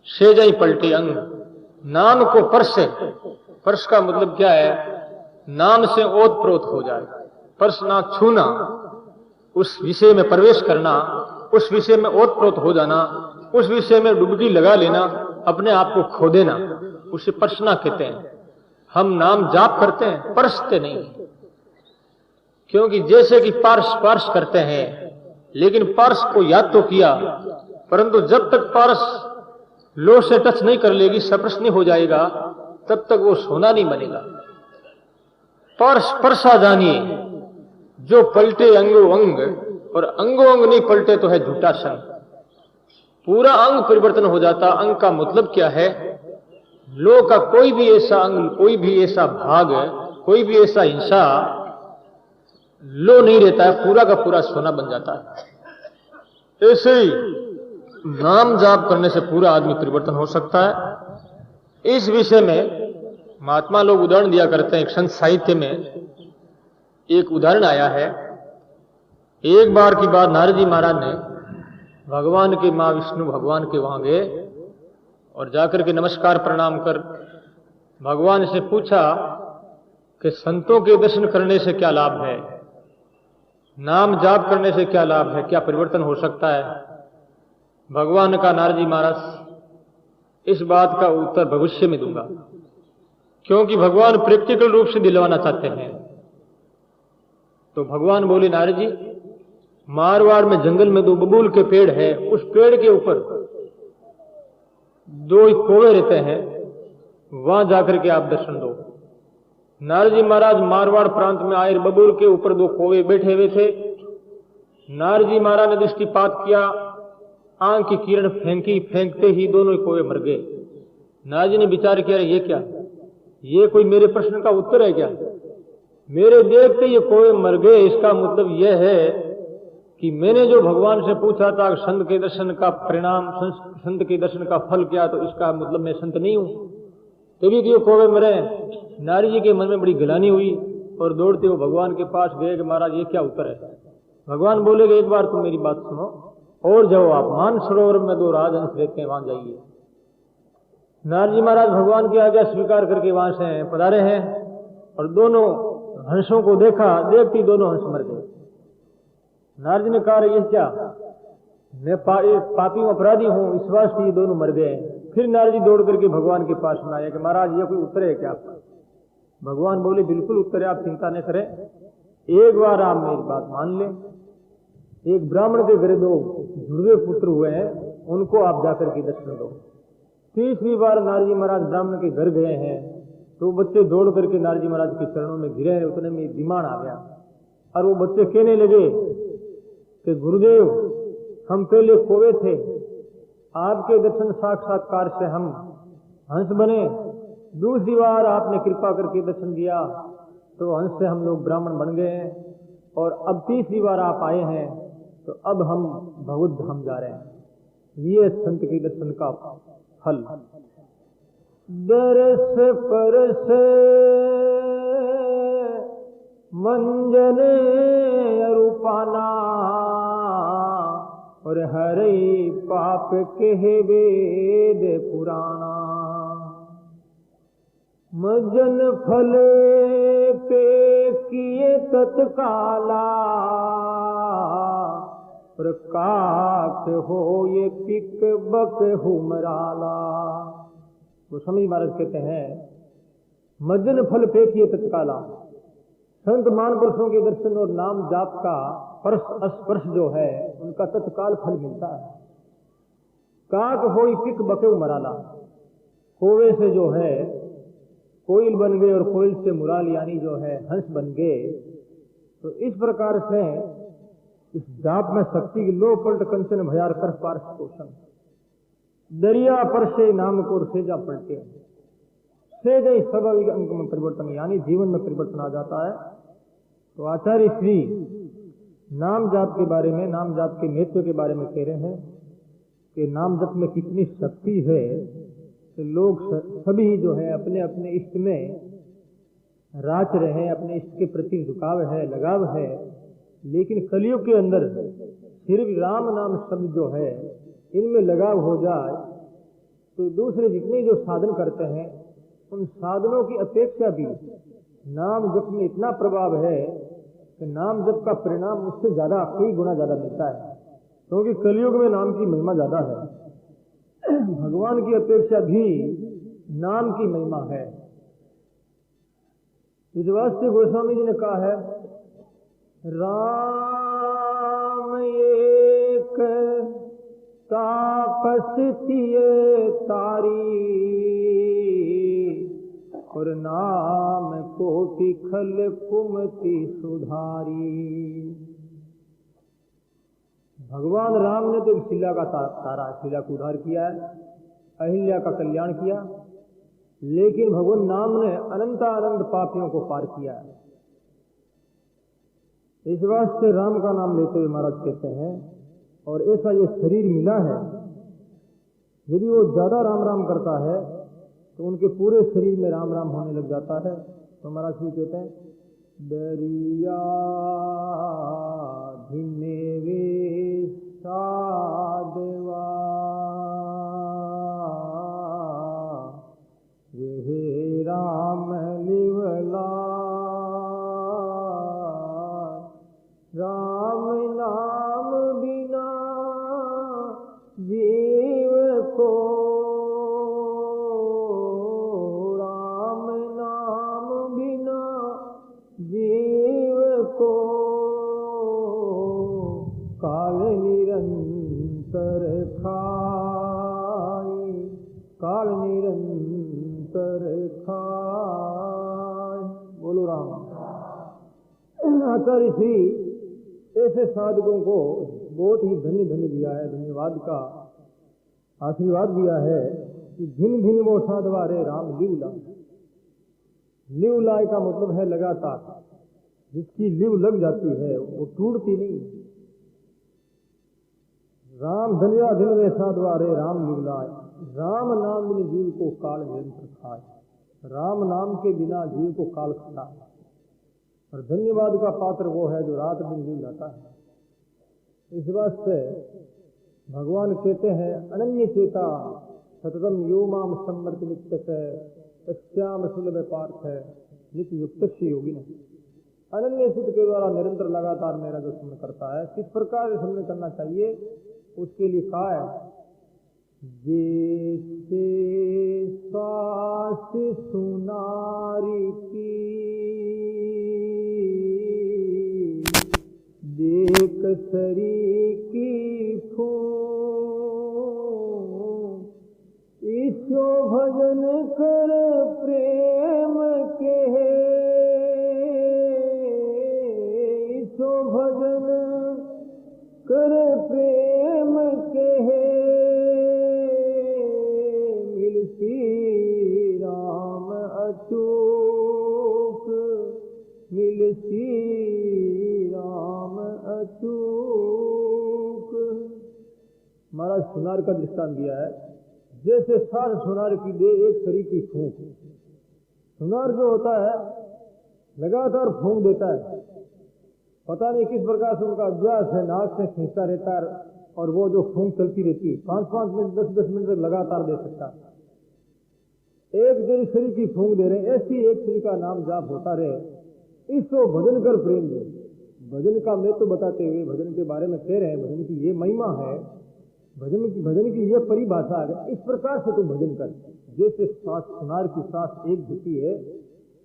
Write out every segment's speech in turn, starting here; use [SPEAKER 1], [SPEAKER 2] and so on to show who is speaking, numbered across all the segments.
[SPEAKER 1] सेजई पलटे अंग। नाम को पर्श से, पर्श का मतलब क्या है? नाम से ओत प्रोत हो जाए। पर्श ना छूना, उस विषय में प्रवेश करना, उस विषय में ओत प्रोत हो जाना, उस विषय में डुबकी लगा लेना, अपने आप को खो देना, उसे पर्शना कहते हैं। हम नाम जाप करते हैं, परसते नहीं। क्योंकि जैसे कि पार्श पार्श करते हैं, लेकिन पार्श को याद तो किया, परंतु जब तक पार्श लो से टच नहीं कर लेगी, स्पर्श नहीं हो जाएगा, तब तक वो सोना नहीं बनेगा। पर्श परसा जानिए, जो पलटे अंगो अंग, और अंगो अंग नहीं पलटे तो है झूठा संग। पूरा अंग परिवर्तन हो जाता। अंग का मतलब क्या है? लो का कोई भी ऐसा अंग, कोई भी ऐसा भाग, कोई भी ऐसा हिस्सा लो नहीं रहता है, पूरा का पूरा सोना बन जाता है। ऐसे ही नाम जाप करने से पूरा आदमी परिवर्तन हो सकता है। इस विषय में महात्मा लोग उदाहरण दिया करते हैं। एक संत साहित्य में एक उदाहरण आया है। एक बार की बात, नारद जी महाराज ने भगवान के, मां विष्णु भगवान के वहां गए और जाकर के नमस्कार प्रणाम कर भगवान से पूछा कि संतों के दर्शन करने से क्या लाभ है, नाम जाप करने से क्या लाभ है, क्या परिवर्तन हो सकता है? भगवान का, नारद जी महाराज इस बात का उत्तर भविष्य में दूंगा, क्योंकि भगवान प्रैक्टिकल रूप से दिलवाना चाहते हैं। तो भगवान बोले, नारद जी, मारवाड़ में जंगल में 2 बबूल के पेड़ है, उस पेड़ के ऊपर 2 कौवे रहते हैं, वहां जाकर के आप दर्शन दो। नारद जी महाराज मारवाड़ प्रांत में आए, बबूल के ऊपर 2 कौवे बैठे हुए थे। नारद जी महाराज ने दृष्टिपात किया, आंख की किरण फेंकी, फेंकते ही दोनों कौवे मर गए। नारद जी ने विचार किया, ये क्या, ये कोई मेरे प्रश्न का उत्तर है क्या? मेरे देखते ये कौवे मर गए, इसका मतलब यह है कि मैंने जो भगवान से पूछा था संत के दर्शन का परिणाम, संत के दर्शन का फल क्या, तो इसका मतलब मैं संत नहीं हूं, तभी तो ये कौवे मरे। नारद जी के मन में बड़ी गिलानी हुई और दौड़ते हुए भगवान के पास गए कि महाराज ये क्या उत्तर है? भगवान बोले कि एक बार तुम मेरी बात सुनो और जाओ, आप मानसरोवर में 2 राजहंस रहते हैं, वहां जाइए। नारद जी महाराज भगवान की आज्ञा स्वीकार करके वहां से पधारे हैं और दोनों हंसों को देखा, देखती दोनों हंस मर गए। नारद जी ने कहा, ये क्या, मैं पापी अपराधी हूं, इस वास्ते ये दोनों मर गए। फिर नारद जी दौड़ करके भगवान के पास में आया कि महाराज ये कोई उत्तर है क्या आपका? भगवान बोले, बिल्कुल उत्तर है, आप चिंता न करें, एक बार आप मेरी बात मान लें। एक ब्राह्मण के घर 2 जुड़वे पुत्र हुए हैं, उनको आप जाकर के दर्शन दो। तीसरी बार नारद जी महाराज ब्राह्मण के घर गए हैं तो बच्चे दौड़ करके नारद जी महाराज के चरणों में गिरे हैं। उतने में दिमाग आ गया और वो बच्चे कहने लगे कि गुरुदेव, हम पहले कौवे थे, आपके दर्शन साक्षात्कार से हम हंस बने, दूसरी बार आपने कृपा करके दर्शन दिया तो हंस से हम लोग ब्राह्मण बन गए हैं, और अब तीसरी बार आप आए हैं तो अब हम भगवत धाम जा रहे हैं। ये संत के दर्शन का फल। दरस परस मंजन अरूपाना, और हरे पाप के वेद पुराना। मजन फल पे किए तत्काला, प्रकाश हो ये पिक बक हुमराला। गोस्वामी महाराज कहते हैं, मजन फल पे किए तत्काला, संत महापुरुषों के दर्शन और नाम जाप का स्पर्श जो है उनका तत्काल फल मिलता है। काक होई पिक बके मराला, कोवे से जो है कोयल बन गए और कोयल से मुराल यानी जो है हंस बन गए। तो इस प्रकार से इस जाप में शक्ति की लो पलट कंचन भयार कर पार्श पोषण, दरिया पर से नाम को सेजा पलटे, सेजा स्वाभाविक अंग में परिवर्तन यानी जीवन में परिवर्तन आ जाता है। तो आचार्य श्री नाम जाप के बारे में, नाम जाप के महत्व के बारे में कह रहे हैं कि नाम जप में कितनी शक्ति है कि लोग सभी जो है अपने अपने इष्ट में राच रहे हैं, अपने इष्ट के प्रति झुकाव है, लगाव है। लेकिन कलयुग के अंदर सिर्फ राम नाम शब्द जो है इनमें लगाव हो जाए तो दूसरे जितने जो साधन करते हैं उन साधनों की अपेक्षा भी नाम जप में इतना प्रभाव है कि नाम जप का परिणाम उससे ज्यादा कई गुना ज्यादा मिलता है, क्योंकि कलयुग में नाम की महिमा ज्यादा है। भगवान की अपेक्षा भी नाम की महिमा है। इस वास्ते गोस्वामी जी ने कहा है, राम एक तापस तिये तारी, और नाम कोटि खल कुमति सुधारी। भगवान राम ने तो एक शिला का तारा, शिला को उद्धार किया है, अहिल्या का कल्याण किया, लेकिन भगवान नाम ने अनंतानंत पापियों को पार किया है। इस वास्ते राम का नाम लेते हुए महाराज कहते हैं, और ऐसा ये शरीर मिला है, यदि वो ज्यादा राम राम करता है तो उनके पूरे शरीर में राम राम होने लग जाता है। तो महाराज जी कहते हैं, दरिया धिनेवे साधवा वे राम लिवला, राम नाम बिना जीव को, राम नाम बिना जीव को, काल निरंतर खाए, काल निरंतर खाए। बोलो राम। आचार्य श्री ऐसे साधकों को बहुत ही धन्य धन्य दिया है, धन्यवाद का आशीर्वाद दिया है कि भिन्न भिन्न वो साधवा रे राम लिवला। लिवलाय का मतलब है लगातार, जिसकी लिव लग जाती है वो टूटती नहीं। राम धन्या दिन में साधवा रे राम लिवलाय, राम नाम बिन जीव को काल निरंतर खाए। राम नाम के बिना जीव को काल खाता है, और धन्यवाद का पात्र वो है जो रात दिन जीव लाता है। इस वास्ते भगवान कहते हैं, अनन्य चेता सततम यो माम सम्मर्थ नित्यस्य तस्याम सुलभ पार्थ है नित्य युक्त योगी ने। अनन्य चित्त के द्वारा निरंतर लगातार मेरा जो स्मरण करता है, किस प्रकार से स्मरण करना चाहिए उसके लिए कहा है, जैसे श्वास सुनारी की देख सरी की फूं, ईशो भजन कर प्रेम के, ईशो भजन कर प्रेम के, मिल श्री राम अचूक, मिल श्री राम अचूक। महाराज सुनार का दृष्टांत दिया है, जैसे सार सुनार की दे एक सरी की फूंक। सुनार जो होता है लगातार फूंक देता है, पता नहीं किस प्रकार से उनका अभ्यास है, नाक से खींचता रहता है, और वो जो फूंक चलती रहती है 5-5 मिनट 10-10 मिनट तक लगातार दे सकता है। एक दिन सरी की फूंक दे रहे, ऐसी एक सरी का नाम जाप होता रहे। इसको भजन कर प्रेम दे। भजन का महत्व बताते हुए भजन के बारे में कह रहे हैं, भजन की ये महिमा है, भजन की ये परिभाषा है, इस प्रकार से तू भजन कर। जैसे सांस सुनार की सांस एक होती है,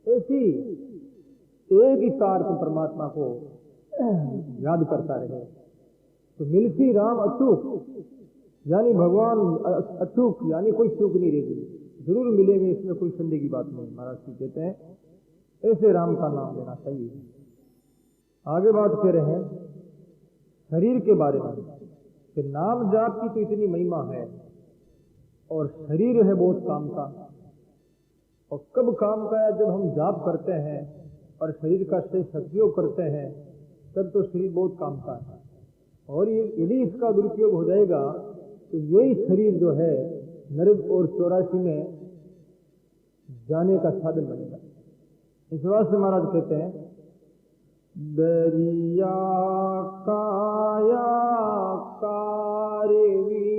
[SPEAKER 1] ऐसी एक ही तार तो परमात्मा को याद करता रहे। तो मिलती राम अचूक, यानी भगवान अचूक, यानी कोई चूक नहीं रहेगी, जरूर मिलेंगे, इसमें कोई संदेह की बात नहीं। महाराज जी कहते हैं ऐसे राम का नाम लेना चाहिए। आगे बात कह रहे हैं शरीर के बारे में, कि नाम जाप की तो इतनी महिमा है, और शरीर है बहुत काम का। और कब काम का है? जब हम जाप करते हैं और शरीर का सही सदुपयोग करते हैं, तब तो शरीर बहुत काम का है। और यदि इसका दुरुपयोग हो जाएगा तो यही शरीर जो है नरक और 84 में जाने का साधन बनेगा। इस वास्ते महाराज कहते हैं, दरिया काया कारवी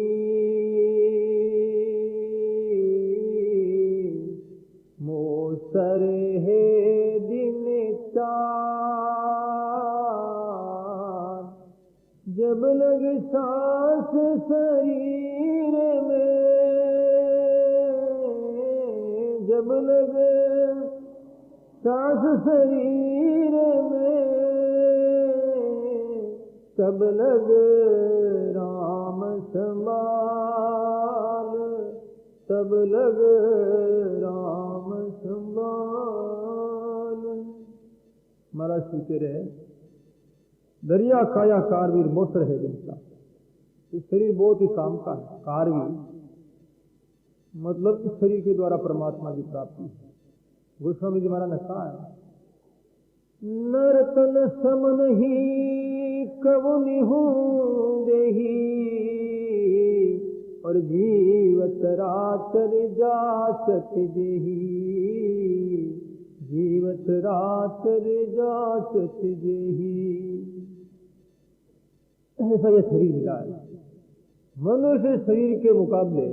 [SPEAKER 1] शरीर में जब लगे, सांस शरीर में तब लगे राम संभाल, तब लगे राम संभाल। महाराज जी कह रहे हैं, दरिया काया कारवीर मोसर है जिनका। इस शरीर बहुत ही काम का है। कारवीर मतलब इस शरीर के द्वारा परमात्मा की प्राप्ति है। गोस्वामी जी महाराज ने कहा है, नरतन सम नहीं कबु निहूं देही, और जीवत रातर जासत जेही, जीवत रातर जासत जेही। ऐसा यह शरीर मिला है। मनुष्य शरीर के मुकाबले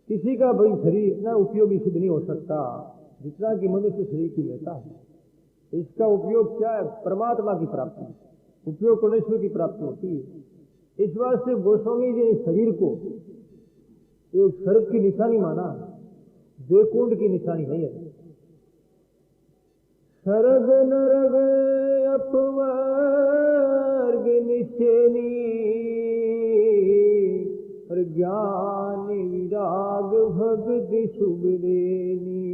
[SPEAKER 1] किसी का भाई शरीर इतना उपयोगी सिद्ध नहीं हो सकता जितना कि मनुष्य शरीर की महत्ता है। इसका उपयोग क्या है? परमात्मा की प्राप्ति, उपयोग परमेश्वर की प्राप्ति होती है। इस वास्ते गोस्वामी जी ने शरीर को एक स्वर्ग की निशानी माना, वैकुंठ की निशानी नहीं है। स्वर्ग नरग अपवर्ग निशेनी, और ज्ञान विराग भक्ति शुभ देनी।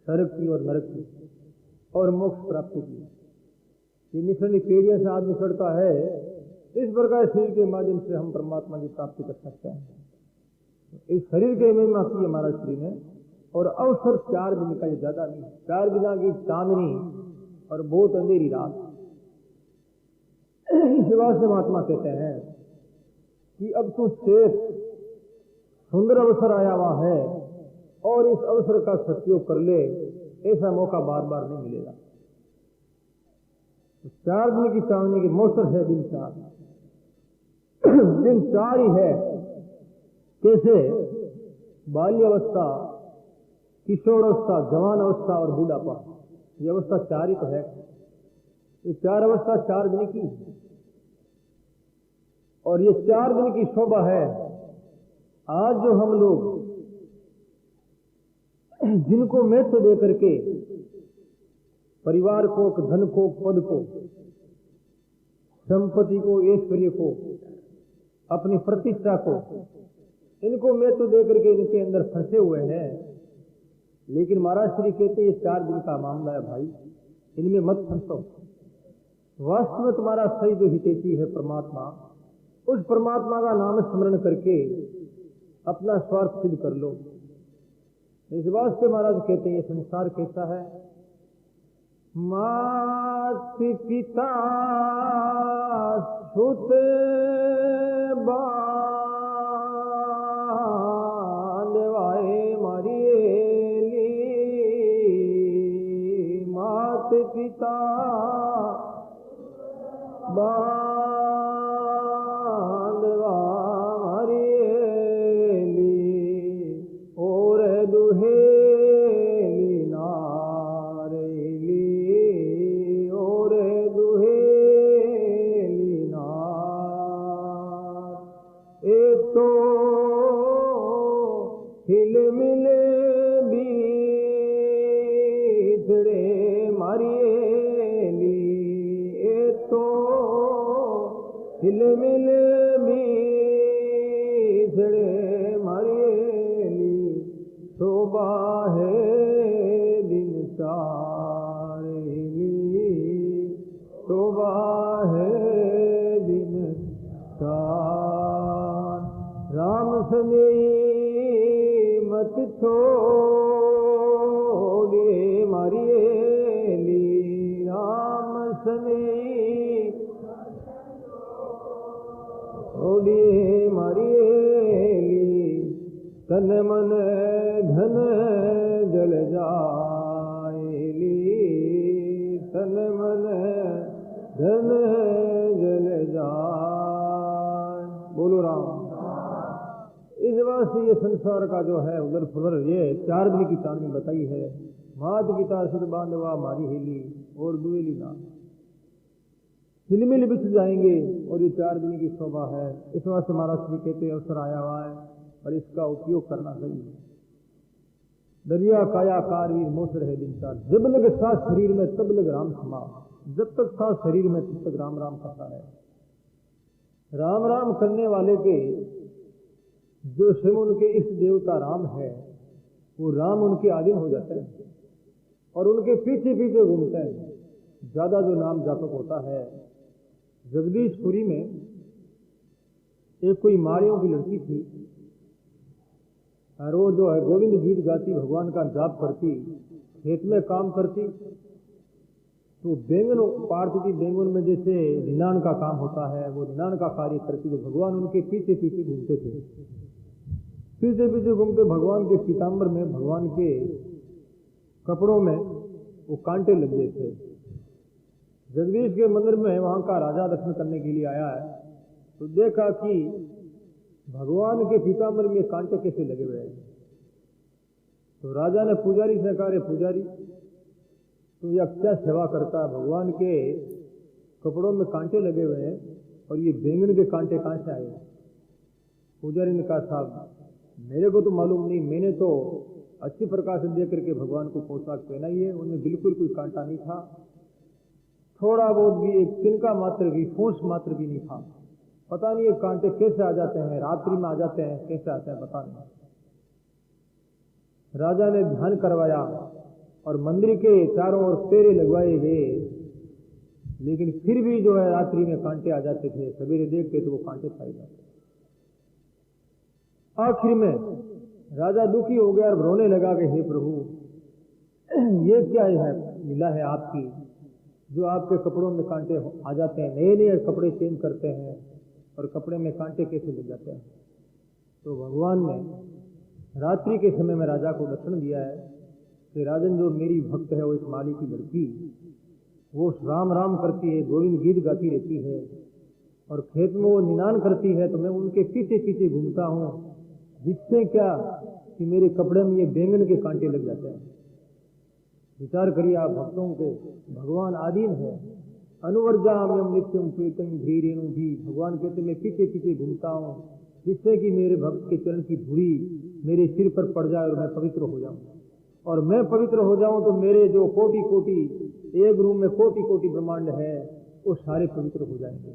[SPEAKER 1] स्वर्ग की और नरक की और मोक्ष प्राप्ति की ये निशानी पेड़ियों से आदमी चढ़ता है। इस प्रकार शरीर के माध्यम से हम परमात्मा की प्राप्ति कर सकते हैं। इस शरीर के महिमा की हमारा शरीर ने, और अवसर 4 दिन का, ये ज्यादा नहीं, 4 दिनों की चांदनी और बहुत अंधेरी रात। इस वास्ते महात्मा कहते हैं कि अब तो शेष सुंदर अवसर आया हुआ है और इस अवसर का सदुपयोग कर ले, ऐसा मौका बार बार नहीं मिलेगा। 4 दिन की चांदनी के मौसम है, दिन 4 दिन 4 ही है। कैसे? बाल्यावस्था, किशोरावस्था, जवान अवस्था और बूढ़ापा, ये अवस्था 4 ही तो है। ये 4 अवस्था 4 दिन की, और ये 4 दिन की शोभा है। आज जो हम लोग जिनको महत्व दे करके परिवार को, धन को, पद को, संपत्ति को, ऐश्वर्य को, अपनी प्रतिष्ठा को, इनको महत्व दे करके इनके अंदर फंसे हुए हैं। लेकिन महाराज श्री कहते ये 4 दिन का मामला है भाई, इनमें मत फंसो। वास्तव में तुम्हारा सही जो हितैषी है परमात्मा, उस परमात्मा का नाम स्मरण करके अपना स्वार्थ सिद्ध कर लो। इस वास्ते महाराज कहते हैं ये संसार कैसा है? मात पिता सुत बांधवाए मारिएली, मात पिता बांधवा मारिएली, और दुहेली नारेली, और दुहेली नार। एक तो हिल मिले बिछड़े मारिएली, एक तो हिल मिले बिछड़े मारिएली, शोभा है दिन 4ली, शोभा है दिन 4। राम समेई मत छोड़िए मारिएली, राम समेई छोड़िए मारिएली, तन मन धन जल जाएली, तन मन धन जल जाए। बोलो राम। इस वास्ते ये संसार का जो है उधर फुधर ये 4 दिन की चांदनी बताई है। मात पिता सुध बांधवा मारी हेली, और दुएली ना। हिलमिल बिछ जाएंगे और ये 4 दिन की शोभा है। इस वास्ते महाराज श्री कहते हैं अवसर आया हुआ है और इसका उपयोग करना चाहिए। दरिया काया कारवीर मोसर है दिन चार, जब लग सांस शरीर में तब लग राम समा, जब तक सांस शरीर में तब तक राम राम करता है। राम राम करने वाले के जो स्वयं उनके इष्ट देवता राम है, वो राम उनके आधीन हो जाते हैं और उनके पीछे पीछे घूमते हैं। ज्यादा जो नाम जापक होता है, जगदीशपुरी में एक कोई माड़ियों की लड़की थी और वो जो है गोविंद गीत गाती, भगवान का जाप करती, खेत में काम करती, तो बैंगन पाड़ती थी। बैंगन में जैसे निनान का काम होता है, वो निनान का कार्य करती, तो भगवान उनके पीछे पीछे घूमते थे। पीछे पीछे घूमते भगवान के पीताम्बर में, भगवान के कपड़ों में वो कांटे लग गए थे। जगदीश के मंदिर में वहां का राजा दर्शन करने के लिए आया है, तो देखा कि भगवान के पीताम्बर में कांटे कैसे लगे हुए हैं। तो राजा ने पुजारी से कहा, रे पुजारी तो यह क्या सेवा करता है, भगवान के कपड़ों में कांटे लगे हुए हैं और ये बैंगन के कांटे कहां से आए। पुजारी ने कहा, साहब मेरे को तो मालूम नहीं, मैंने तो अच्छी प्रकार से देख करके भगवान को पोशाक पहनाई है, उनमें बिल्कुल कोई कांटा नहीं था, थोड़ा बहुत भी एक तिनका मात्र भी, फूंस मात्र भी नहीं था। पता नहीं ये कांटे कैसे आ जाते हैं, रात्रि में आ जाते हैं, कैसे आते हैं पता नहीं। राजा ने ध्यान करवाया और मंदिर के चारों ओर फेरे लगवाए गए, लेकिन फिर भी जो है रात्रि में कांटे आ जाते थे। सवेरे देखते तो वो कांटे पाए जाते। आखिर में राजा दुखी हो गया और रोने लगा कि हे प्रभु, ये क्या है लीला है आपकी, जो आपके कपड़ों में कांटे आ जाते हैं, नए नए कपड़े चेंज करते हैं और कपड़े में कांटे कैसे लग जाते हैं। तो भगवान ने रात्रि के समय में राजा को दर्शन दिया है कि राजन, जो मेरी भक्त है वो इस माली की लड़की, वो राम राम करती है, गोविंद गीत गाती रहती है और खेत में वो निनान करती है, तो मैं उनके पीछे पीछे घूमता हूँ, जिससे क्या कि मेरे कपड़े में ये बैंगन के कांटे लग जाते हैं। विचार करिए आप, भक्तों के भगवान आधीन है। अनुवर्जाम्यम नित्यम प्रीतम धीरेणु भी, भगवान कहते मैं पीछे पीछे घूमता हूँ, जिससे कि मेरे भक्त के चरण की धूली मेरे सिर पर पड़ जाए और मैं पवित्र हो जाऊं। और मैं पवित्र हो जाऊं तो मेरे जो कोटि कोटि, एक रूम में कोटि कोटि ब्रह्मांड है, वो सारे पवित्र हो जाएंगे।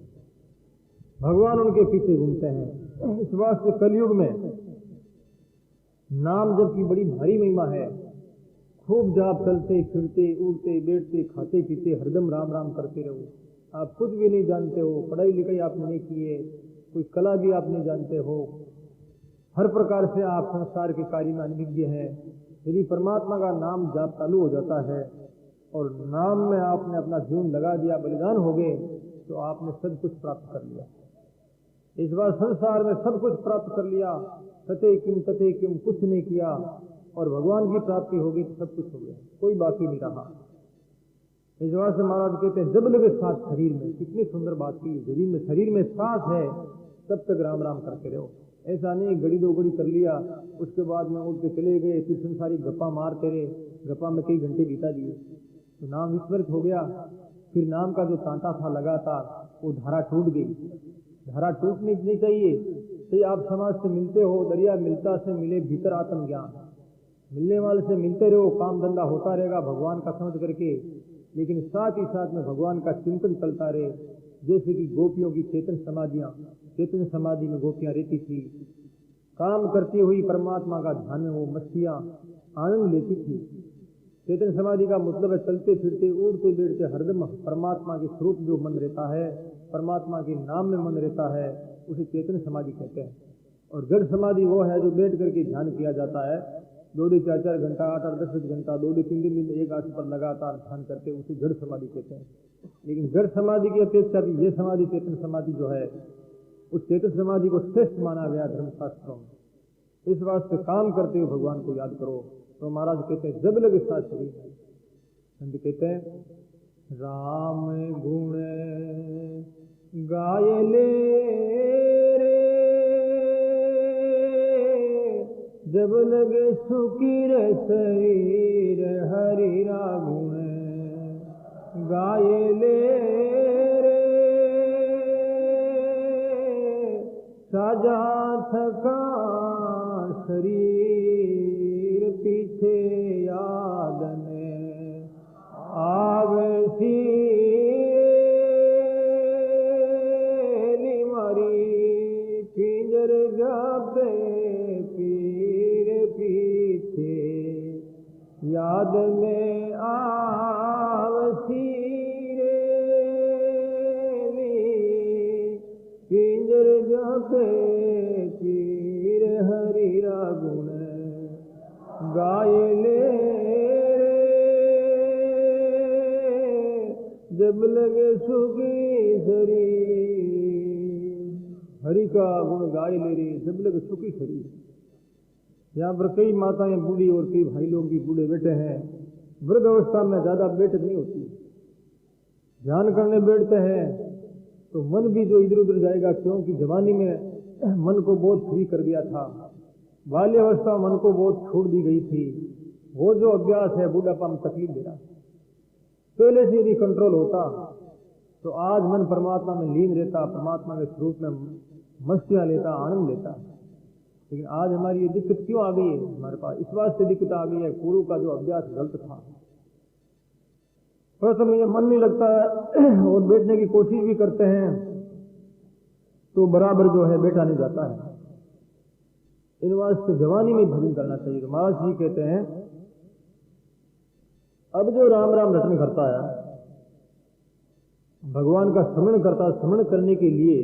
[SPEAKER 1] भगवान उनके पीछे घूमते हैं। इस वास्ते कलयुग में नाम जप की बड़ी भारी महिमा है। खूब जाप चलते फिरते उड़ते बैठते खाते पीते हरदम राम राम करते रहो। आप कुछ भी नहीं जानते हो, पढ़ाई लिखाई आपने नहीं की है, कोई कला भी आप नहीं जानते हो, हर प्रकार से आप संसार के कार्य में अनभिज्ञ हैं। यदि परमात्मा का नाम जाप चालू हो जाता है और नाम में आपने अपना जीवन लगा दिया, बलिदान हो गए, तो आपने सब कुछ प्राप्त कर लिया। इस बार संसार में सब कुछ प्राप्त कर लिया, सते किम कुछ नहीं किया और भगवान की प्राप्ति होगी तो सब कुछ हो गया, कोई बाकी नहीं रहा। इस बार से महाराज कहते हैं जब लगे सांस शरीर में, कितनी सुंदर बात की, शरीर में सांस है तब तक राम राम करते रहो। ऐसा नहीं घड़ी दो घड़ी कर लिया उसके बाद में उठ के चले गए, फिर संसारी गप्पा मारते रहे, गप्पा में कई घंटे बिता दिए तो नाम विस्मृत हो गया। फिर नाम का जो तांता था लगा था वो धारा टूट गई। धारा टूटनी नहीं चाहिए। तो आप समाज से मिलते हो, दरिया मिलता से मिले भीतर आत्मज्ञान, मिलने वाले से मिलते रहो, काम धंधा होता रहेगा भगवान का समझ करके, लेकिन साथ ही साथ में भगवान का चिंतन चलता रहे। जैसे कि गोपियों की चेतन समाधियां, चेतन समाधि में गोपियां रहती थी, काम करती हुई परमात्मा का ध्यान में वो मस्तियां आनंद लेती थी। चेतन समाधि का मतलब है चलते फिरते उड़ते बैठते हरदम परमात्मा के स्वरूप जो मन रहता है, परमात्मा के नाम में मन रहता है, उसे चेतन समाधि कहते हैं। और जड़ समाधि वो है जो बैठ करके ध्यान किया जाता है, 2-2 4-4 घंटा, 8-8 10-10 घंटा, 2-2 3-3 दिन एक आसन पर लगातार ध्यान करते, उसे जड़ समाधि कहते हैं। लेकिन जड़ समाधि की अपेक्षा भी ये समाधि, चेतन समाधि जो है, उस चेतन समाधि को श्रेष्ठ माना गया धर्मशास्त्रों में। इस वास्ते काम करते हुए भगवान को याद करो। तो महाराज कहते हैं जब लगे साथ शरीर में, संत कहते हैं राम गुण गाय ले रे, जब लगे सुखी रे शरीर, हरि रा गुण गाय ले रे, साजा थका शरीर पीछे याद ने आवसी मारी पिंजर जाबे पीर पीछे याद में आवसी पिंजर जाबे पीर हरिरा गुण गाय ले जब लगे सुखी शरीर हरि का गुण गाय ले रही जब लगे सुखी शरीर। यहाँ पर कई माताएं बूढ़ी और कई भाई लोग भी बूढ़े बैठे हैं। वृद्ध अवस्था में ज्यादा बैठक नहीं होती, ध्यान करने बैठते हैं तो मन भी जो इधर उधर जाएगा, क्योंकि जवानी में मन को बहुत फ्री कर दिया था, बाल्यावस्था मन को बहुत छोड़ दी गई थी। वो जो अभ्यास है बुढ़ापा में तकलीफ दे रहा। पहले से यदि कंट्रोल होता तो आज मन परमात्मा में लीन रहता, परमात्मा के स्वरूप में मस्तियां लेता, आनंद लेता। लेकिन आज हमारी ये दिक्कत क्यों आ गई है हमारे पास? इस बात से दिक्कत आ गई है, गुरु का जो अभ्यास गलत था। प्रथम ये मन नहीं लगता है और बैठने की कोशिश भी करते हैं तो बराबर जो है बैठा नहीं जाता है। इन वास्ते जवानी में भजन करना चाहिए। तो महाराज जी कहते हैं अब जो राम राम रटन करता है, भगवान का स्मरण करता, स्मरण करने के लिए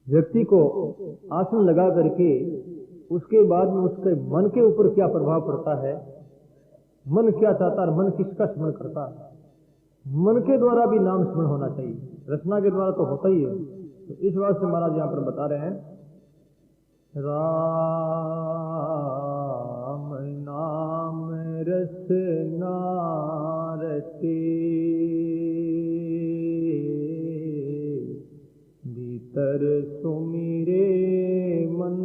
[SPEAKER 1] व्यक्ति को आसन लगा करके उसके बाद में उसके मन के ऊपर क्या प्रभाव पड़ता है, मन क्या चाहता है, मन किसका स्मरण करता है, मन के द्वारा भी नाम स्मरण होना चाहिए। रचना के द्वारा तो होता ही है। तो इस बात से महाराज यहां पर बता रहे हैं राम नाम रसना रटे भीतर सुमिरे मन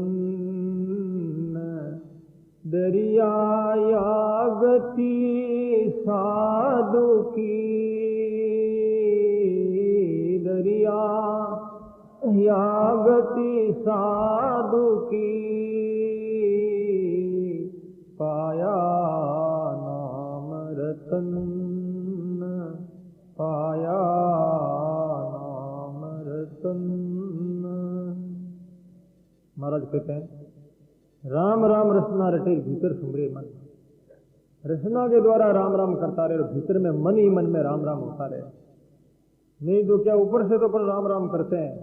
[SPEAKER 1] दरिया गति साधु की दरिया गति साधु की पाया नाम रतन पाया नाम रतन। महाराज कहते हैं राम राम रसना रटे भीतर सुमरे मन। रचना के द्वारा राम राम करता रहे और भीतर में मन ही मन में राम राम होता रहे। नहीं तो क्या ऊपर से तो अपन राम राम करते हैं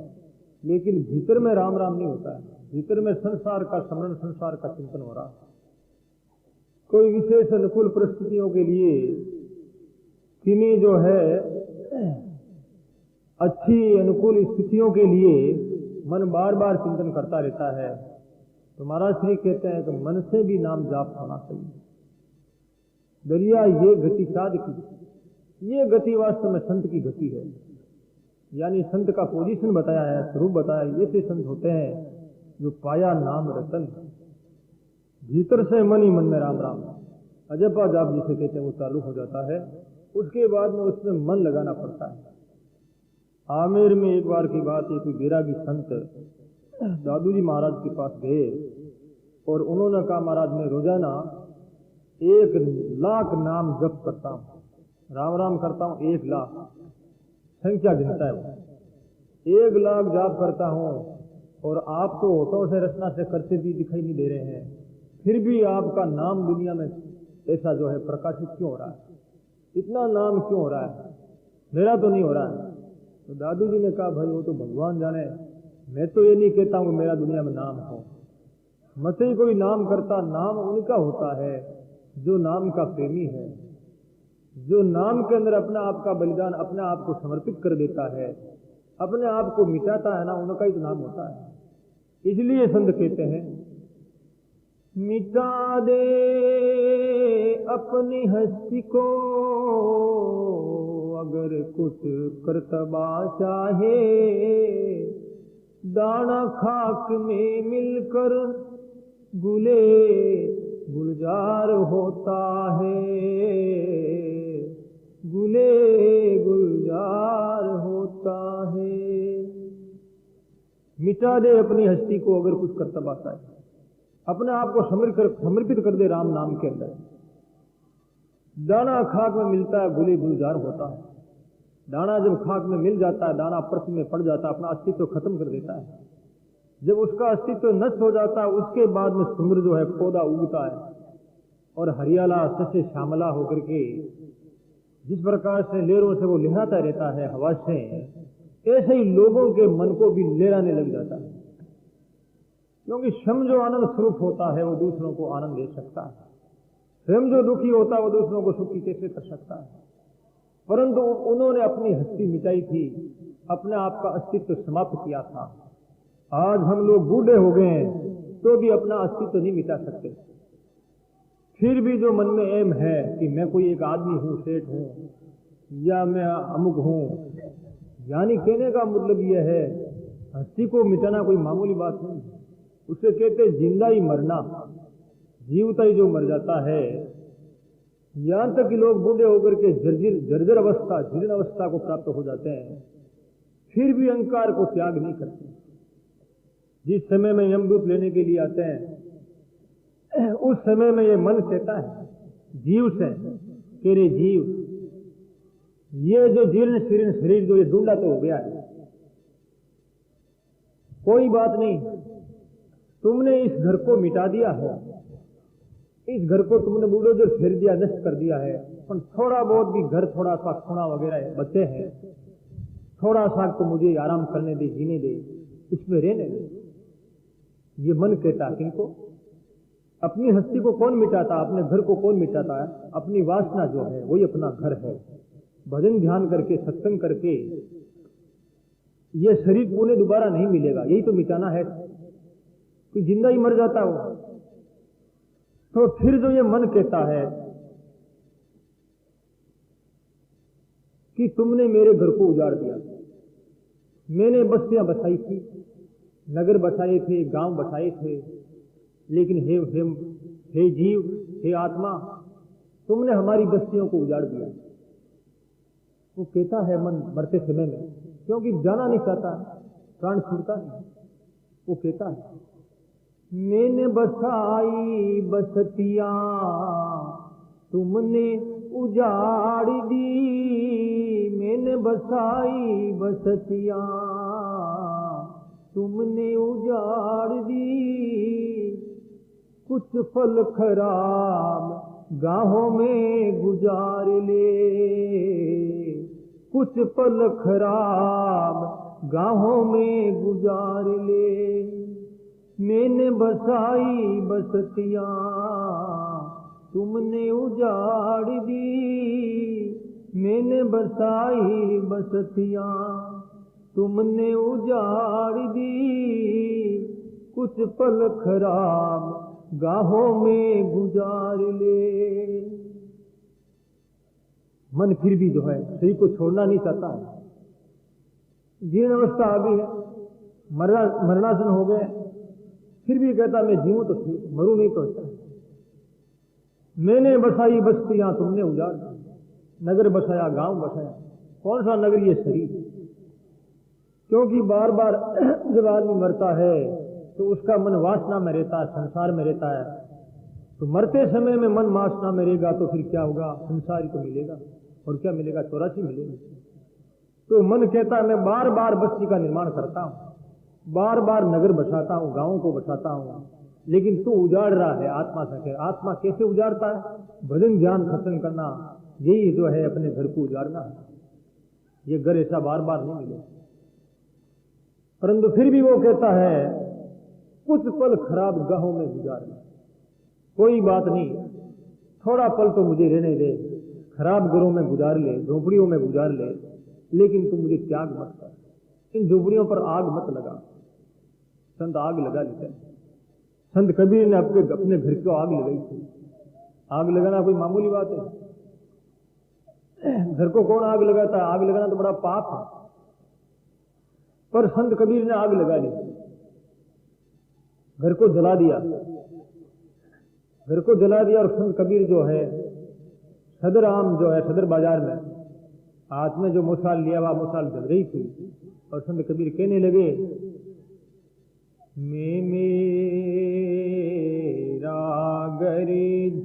[SPEAKER 1] लेकिन भीतर में राम राम नहीं होता है। भीतर में संसार का स्मरण, संसार का चिंतन हो रहा। कोई विशेष अनुकूल परिस्थितियों के लिए किन्हीं जो है अच्छी अनुकूल स्थितियों के लिए मन बार बार चिंतन करता रहता है। तो महाराज श्री कहते हैं कि मन से भी नाम जाप होना चाहिए। दरिया ये गति साध की, ये गति वास्तव में संत की गति है। यानी संत का पोजीशन बताया है, स्वरूप बताया है। ऐसे संत होते हैं जो पाया नाम रतन, भीतर से मन ही मन में राम राम अजपा जाप जिसे कहते हैं वो चालू हो जाता है। उसके बाद में उसमें मन लगाना पड़ता है। आमेर में एक बार की बात है, कोई बैरागी संत दादू जी महाराज के पास गए और उन्होंने कहा महाराज मैं रोजाना 1 लाख नाम जप करता हूँ, राम राम करता हूँ। 1 लाख संख्या गिनता है वो। 1 लाख जाप करता हूँ और आप तो होठों से रचना से करते भी दिखाई नहीं दे रहे हैं, फिर भी आपका नाम दुनिया में ऐसा जो है प्रकाशित क्यों हो रहा है? इतना नाम क्यों हो रहा है? मेरा तो नहीं हो रहा है। तो दादू जी ने कहा भाई वो तो भगवान जाने, मैं तो ये नहीं कहता हूँ मेरा दुनिया में नाम हो। मत ही कोई नाम करता, नाम उनका होता है जो नाम का प्रेमी है, जो नाम के अंदर अपने आप का बलिदान, अपने आप को समर्पित कर देता है, अपने आप को मिटाता है ना, उनका ही तो नाम होता है। इसलिए संत कहते हैं मिटा दे अपनी हस्ती को अगर कुछ करतबा चाहे, दाना खाक में मिलकर गुले गुलजार होता है, गुले गुलजार होता है। मिटा दे अपनी हस्ती को अगर कुछ कर्तव्य आता है, अपने आप को समर्पित कर दे राम नाम के अंदर। दाना खाक में मिलता है, गुली गुलजार होता है। दाना जब खाक में मिल जाता है, दाना पृथ्वी में पड़ जाता है, अपना अस्तित्व खत्म कर देता है। जब उसका अस्तित्व नष्ट हो जाता है, उसके बाद में सुंदर जो है पौधा उगता है और हरियाला सस्य श्यामला होकर के जिस प्रकार से लहरों से वो लहराता रहता है हवा से, ऐसे ही लोगों के मन को भी लहराने लग जाता है। क्योंकि स्वयं जो आनंद स्वरूप होता है वो दूसरों को आनंद दे सकता है। स्वयं जो दुखी होता है वो दूसरों को सुखी कैसे कर सकता है। परंतु उन्होंने अपनी हस्ती मिटाई थी, अपने आप का अस्तित्व समाप्त किया था। आज हम लोग बूढ़े हो गए हैं तो भी अपना अस्तित्व नहीं मिटा सकते। फिर भी जो मन में एम है कि मैं कोई एक आदमी हूं, सेठ हूं या मैं अमुक हूं, यानी कहने का मतलब यह है हस्ती को मिटाना कोई मामूली बात नहीं। उसे कहते जिंदा ही मरना, जीवता ही जो मर जाता है। यहां तक कि लोग बूढ़े होकर के जर्जर अवस्था, जीर्ण अवस्था को प्राप्त हो जाते हैं, फिर भी अहंकार को त्याग नहीं करते। जिस समय में यमदूत लेने के लिए आते हैं, उस समय में ये मन कहता है जीव से कि रे जीव, ये जो जीर्ण शीर्ण शरीर जो ये ढूंढा तो हो गया है, कोई बात नहीं, तुमने इस घर को मिटा दिया है, इस घर को तुमने बुलडोजर फेर दिया, नष्ट कर दिया है, पर थोड़ा बहुत भी घर थोड़ा सा खूना वगैरह बचे हैं, थोड़ा सा तो मुझे आराम करने दे, जीने दे, इसमें रहने दे। ये मन कहता है किनको? अपनी हस्ती को कौन मिटाता, अपने घर को कौन मिटाता है? अपनी वासना जो है वही अपना घर है। भजन ध्यान करके, सत्संग करके ये शरीर पुणे दोबारा नहीं मिलेगा, यही तो मिटाना है। कोई जिंदा ही मर जाता हो तो फिर जो ये मन कहता है कि तुमने मेरे घर को उजाड़ दिया, मैंने बस्तियां बसाई थी, नगर बसाए थे, गांव बसाए थे, लेकिन हे जीव, हे आत्मा, तुमने हमारी बस्तियों को उजाड़ दिया। वो कहता है मन मरते समय में, क्योंकि जाना नहीं चाहता, प्राण छूटता नहीं। वो कहता है मैंने बसाई बस्तियां तुमने उजाड़ दी, मैंने बसाई बस्तियां तुमने उजाड़ दी, कुछ पल खराब गाहों में गुजार ले, कुछ पल खराब गाहों में गुजार ले, मैंने बसाई बस्तियां तुमने उजाड़ दी, मैंने बसाई बस्तियां तुमने उजाड़ दी, कुछ पल खराब गाहों में गुजार ले। मन फिर भी जो है शरीर को छोड़ना नहीं चाहता है। जीर्ण अवस्था आ गई है, मरणासन हो गए, फिर भी कहता मैं जीऊं तो ठीक, मरूं नहीं तो अच्छा। मैंने बसाई बस्तियां तुमने उजाड़ दी, नगर बसाया, गांव बसाया। कौन सा नगर? ये शरीर। क्योंकि बार बार जब आदमी मरता है तो उसका मन वासना में रहता है, संसार में रहता है। तो मरते समय में मन वासना में रहेगा तो फिर क्या होगा? संसार ही तो मिलेगा, और क्या मिलेगा? 84 मिलेगा। तो मन कहता है मैं बार बार बस्ती का निर्माण करता हूं, बार बार नगर बसाता हूं, गांवों को बसाता हूं, लेकिन तू उजाड़ रहा है आत्मा से। आत्मा कैसे उजाड़ता है? भजन ध्यान खत्म करना, यही जो है अपने घर को उजाड़ना है। ये घर ऐसा बार बार नहीं मिलेगा। परंतु फिर भी वो कहता है कुछ पल खराब गाहों में गुजार ले, कोई बात नहीं, थोड़ा पल तो मुझे रहने दे, खराब घरों में गुजार ले, झोपड़ियों में गुजार ले, लेकिन तुम मुझे त्याग मत कर। इन झोपड़ियों पर आग मत लगा। संत आग लगा देते हैं। संत कबीर ने अपने घर को आग लगाई थी। आग लगाना कोई मामूली बात है? घर को कौन आग लगाता है? आग लगाना तो बड़ा पाप है। पर संत कबीर ने आग लगा दी, घर को जला दिया, घर को जला दिया। और संत कबीर जो है सदर आम जो है सदर बाजार में हाथ में जो मुसाल लिया हुआ मुसाल जल रही थी, और संत कबीर कहने लगे मैं मेरा घर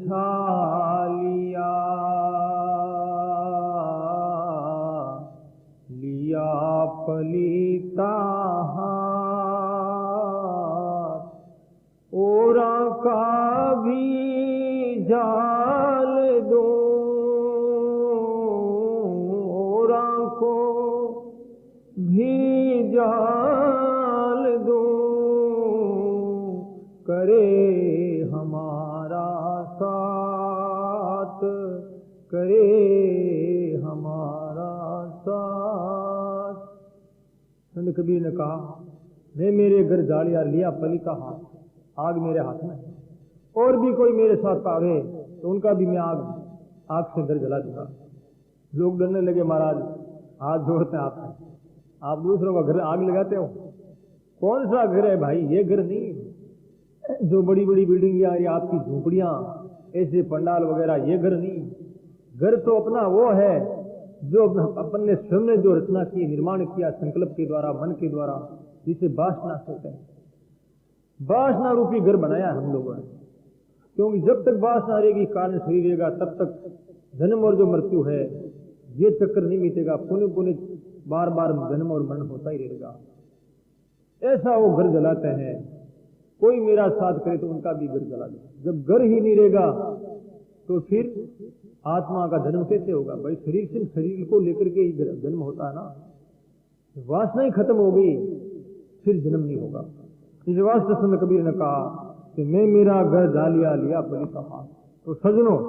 [SPEAKER 1] झालिया लिया पलीता और का भी जाल दो और को भी जाल दो करे हमारा साथ करे हमारा साथ। संत कबीर ने कहा मैं मेरे घर जालिया लिया पली का हाथ, आग मेरे हाथ में, और भी कोई मेरे साथ आवे तो उनका भी मैं आग से घर जला दूंगा। लोग डरने लगे, महाराज हाथ जोड़ते हैं आपसे, आप दूसरों का घर आग लगाते हो, कौन सा घर है भाई, ये घर नहीं, जो बड़ी बड़ी बिल्डिंग या आपकी झोपड़ियां ऐसे पंडाल वगैरह, ये घर नहीं। घर तो अपना वो है जो अपन ने स्वयं ने जो रचना की, निर्माण किया संकल्प के द्वारा, मन के द्वारा, जिसे वासना कहते हैं। वासना रूपी घर बनाया हम लोगों ने, क्योंकि जब तक वासना रहेगी, कारण शरीर रहेगा, तब तक जन्म और जो मृत्यु है ये चक्कर नहीं मिटेगा, पुण्य पुण्य बार बार जन्म और मरण होता ही रहेगा। ऐसा वो घर जलाते हैं। कोई मेरा साथ करे तो उनका भी घर जला दे। जब घर ही नहीं रहेगा तो फिर आत्मा का जन्म कैसे होगा भाई? शरीर सिर्फ शरीर को लेकर के ही जन्म होता है ना। वासना ही खत्म हो गई फिर जन्म नहीं होगा। इस वास्ते संत कबीर ने कहा कि मैं मेरा घर जालिया लिया पली का हाथ। तो सज्जनों,